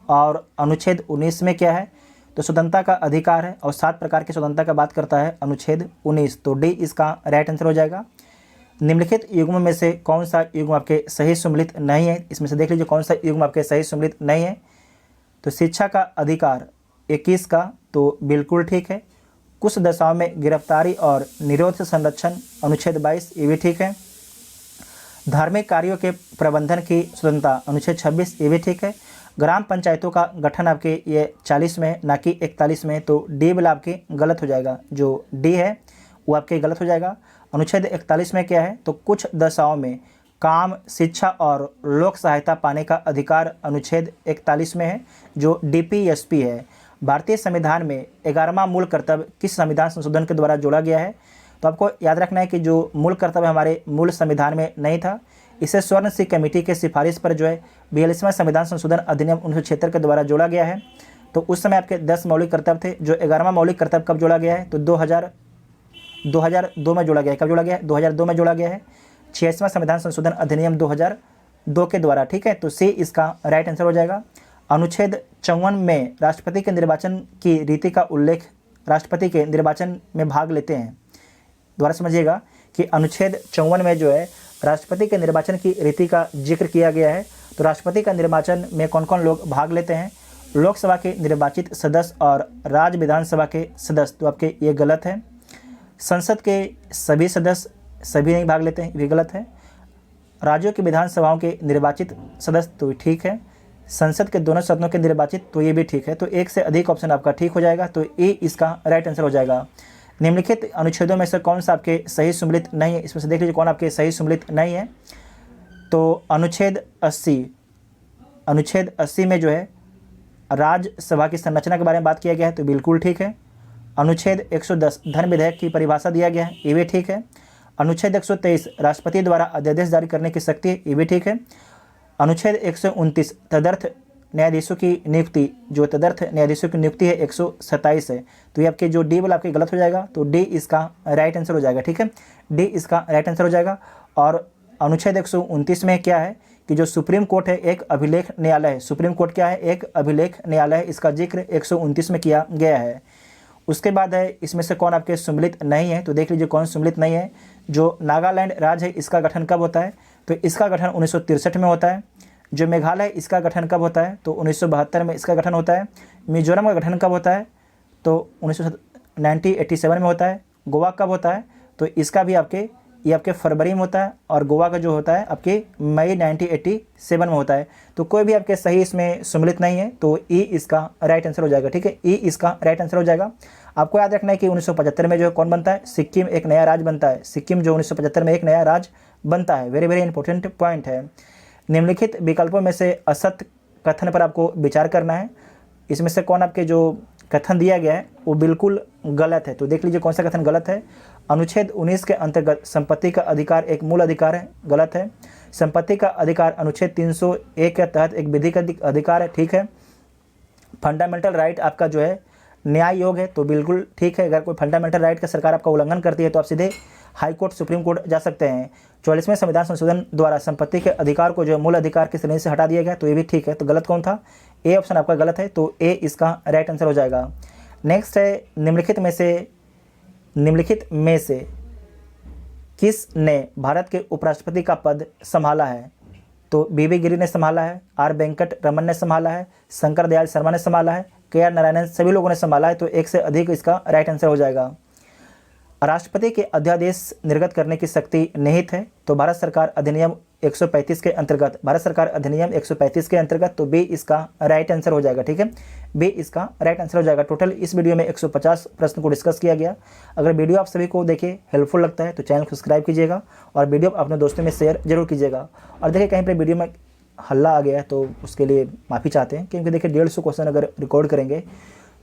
और अनुच्छेद 19 में क्या है? तो स्वतंत्रता का अधिकार है और 7 प्रकार की स्वतंत्रता का बात करता है अनुच्छेद 19। तो डी इसका राइट आंसर हो जाएगा। निम्नलिखित युग्म में से कौन सा युग्म आपके सही सम्मिलित नहीं है? इसमें से देख लीजिए कौन सा युग्म आपके सही सम्मिलित नहीं है। तो शिक्षा का अधिकार 21 का, तो बिल्कुल ठीक है। कुछ दशाओं में गिरफ्तारी और निरोध से संरक्षण अनुच्छेद 22, ये भी ठीक है। धार्मिक कार्यों के प्रबंधन की स्वतंत्रता अनुच्छेद 26, ये भी ठीक है। ग्राम पंचायतों का गठन आपके ये 40 में ना कि 41 में, तो डी वाला आपके गलत हो जाएगा। जो डी है वो आपके गलत हो जाएगा। अनुच्छेद 41 में क्या है? तो कुछ दशाओं में काम, शिक्षा और लोक सहायता पाने का अधिकार अनुच्छेद 41 में है, जो डीपीएसपी है। भारतीय संविधान में 11वां मूल कर्तव्य किस संविधान संशोधन के द्वारा जोड़ा गया है? तो आपको याद रखना है कि जो मूल कर्तव्य हमारे मूल संविधान में नहीं था, इसे स्वर्ण सिंह कमेटी के सिफारिश पर जो है 42वां संविधान संशोधन अधिनियम 1976 के द्वारा जोड़ा गया है। तो उस समय आपके 10 मौलिक कर्तव्य थे। जो 11वां मौलिक कर्तव्य कब जोड़ा गया है? तो 2002 में जोड़ा गया है। कब जोड़ा गया है? 2002 में जोड़ा गया है। 86वां संविधान संशोधन अधिनियम 2002 के द्वारा। ठीक है, तो सी इसका राइट आंसर हो जाएगा। अनुच्छेद 54 में राष्ट्रपति के निर्वाचन की रीति का उल्लेख, राष्ट्रपति के निर्वाचन में भाग लेते हैं। दोबारा समझिएगा कि अनुच्छेद 54 में जो है राष्ट्रपति के निर्वाचन की रीति का जिक्र किया गया है। तो राष्ट्रपति का निर्वाचन में कौन कौन लोग भाग लेते हैं? लोकसभा के निर्वाचित सदस्य और राज्य विधानसभा के सदस्य, तो आपके ये गलत है। संसद के सभी सदस्य सभी नहीं भाग लेते हैं, ये गलत है। राज्यों की विधानसभाओं के निर्वाचित सदस्य, तो ठीक है। संसद के दोनों सदनों के निर्वाचित, तो ये भी ठीक है। तो एक से अधिक ऑप्शन आपका ठीक हो जाएगा। तो ए इसका राइट आंसर हो जाएगा। निम्नलिखित अनुच्छेदों में से कौन सा आपके सही सम्मिलित नहीं है? इसमें से देख लीजिए कौन आपके सही सम्मिलित नहीं है। तो अनुच्छेद 80 में जो है राज्यसभा की संरचना के बारे में बात किया गया है, तो बिल्कुल ठीक है। अनुच्छेद 110 धन विधेयक की परिभाषा दिया गया है, ये भी ठीक है। अनुच्छेद 123 राष्ट्रपति द्वारा अध्यादेश जारी करने की शक्ति है, ये भी ठीक है। अनुच्छेद 129 तदर्थ न्यायाधीशों की नियुक्ति, जो तदर्थ न्यायाधीशों की नियुक्ति है 127 है। तो ये आपके जो डी वाला आपके गलत हो जाएगा, तो डी इसका राइट आंसर हो जाएगा। ठीक है, डी इसका राइट आंसर हो जाएगा। और अनुच्छेद 129 में क्या है कि जो सुप्रीम कोर्ट है एक अभिलेख न्यायालय है। सुप्रीम कोर्ट क्या है? एक अभिलेख न्यायालय है। इसका जिक्र 129 में किया गया है। उसके बाद है इसमें से कौन आपके सम्मिलित नहीं है, तो देख लीजिए कौन सम्मिलित नहीं है। जो नागालैंड राज्य है इसका गठन कब होता है? तो इसका गठन 1963 में होता है। जो मेघालय इसका गठन कब होता है? तो 1972 में इसका गठन होता है। मिजोरम का गठन कब होता है? तो 1987 में होता है। गोवा कब होता है? तो इसका भी ये आपके फरवरी में होता है। और गोवा का जो होता है आपके मई 1987 में होता है। तो कोई भी आपके सही इसमें सम्मिलित नहीं है, तो ई इसका राइट आंसर हो जाएगा। ठीक है, ई इसका राइट आंसर हो जाएगा। आपको याद रखना है कि 1975 में जो है कौन बनता है? सिक्किम एक नया राज्य बनता है। सिक्किम जो 1975 में एक नया राज्य बनता है। वेरी वेरी इंपॉर्टेंट पॉइंट है। निम्नलिखित विकल्पों में से असत्य कथन पर आपको विचार करना है। इसमें से कौन आपके जो कथन दिया गया है वो बिल्कुल गलत है। तो देख लीजिए कौन सा कथन गलत है। अनुच्छेद 19 के अंतर्गत संपत्ति का अधिकार एक मूल अधिकार है, गलत है। संपत्ति का अधिकार अनुच्छेद 301 के तहत एक विधिक अधिकार है, ठीक है। फंडामेंटल राइट आपका जो है न्याय योग है, तो बिल्कुल ठीक है। अगर कोई फंडामेंटल राइट का सरकार आपका उल्लंघन करती है तो आप सीधे हाई कोर्ट, सुप्रीम कोर्ट जा सकते हैं। 44वें संविधान संशोधन द्वारा संपत्ति के अधिकार को जो मूल अधिकार की श्रेणी से हटा दिया गया, तो ये भी ठीक है। तो गलत कौन था? ए ऑप्शन आपका गलत है, तो ए इसका राइट आंसर हो जाएगा। नेक्स्ट है निम्नलिखित में से किसने भारत के उपराष्ट्रपति का पद संभाला है? तो बीबी गिरी ने संभाला है, आर वेंकट रमन ने संभाला है, शंकर दयाल शर्मा ने संभाला है, के आर नारायणन, सभी लोगों ने संभाला है। तो एक से अधिक इसका राइट आंसर हो जाएगा। राष्ट्रपति के अध्यादेश निर्गत करने की शक्ति निहित है, तो भारत सरकार अधिनियम 135 के अंतर्गत, तो बी इसका राइट आंसर हो जाएगा। ठीक है, बी इसका राइट आंसर हो जाएगा। टोटल इस वीडियो में 150 प्रश्न को डिस्कस किया गया। अगर वीडियो आप सभी को देखिए हेल्पफुल लगता है तो चैनल को सब्सक्राइब कीजिएगा और वीडियो अपने दोस्तों में शेयर जरूर कीजिएगा। और देखिए कहीं पर वीडियो में हल्ला आ गया है तो उसके लिए माफ़ी चाहते हैं, क्योंकि देखिए 150 क्वेश्चन अगर रिकॉर्ड करेंगे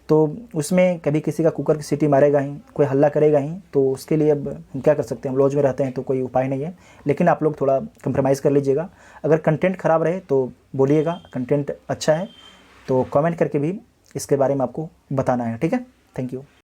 तो उसमें कभी किसी का कुकर की सीटी मारेगा ही, कोई हल्ला करेगा ही, तो उसके लिए अब हम क्या कर सकते हैं। हम लॉज में रहते हैं तो कोई उपाय नहीं है, लेकिन आप लोग थोड़ा कंप्रोमाइज़ कर लीजिएगा। अगर कंटेंट ख़राब रहे तो बोलिएगा, कंटेंट अच्छा है तो कमेंट करके भी इसके बारे में आपको बताना है। ठीक है, थैंक यू।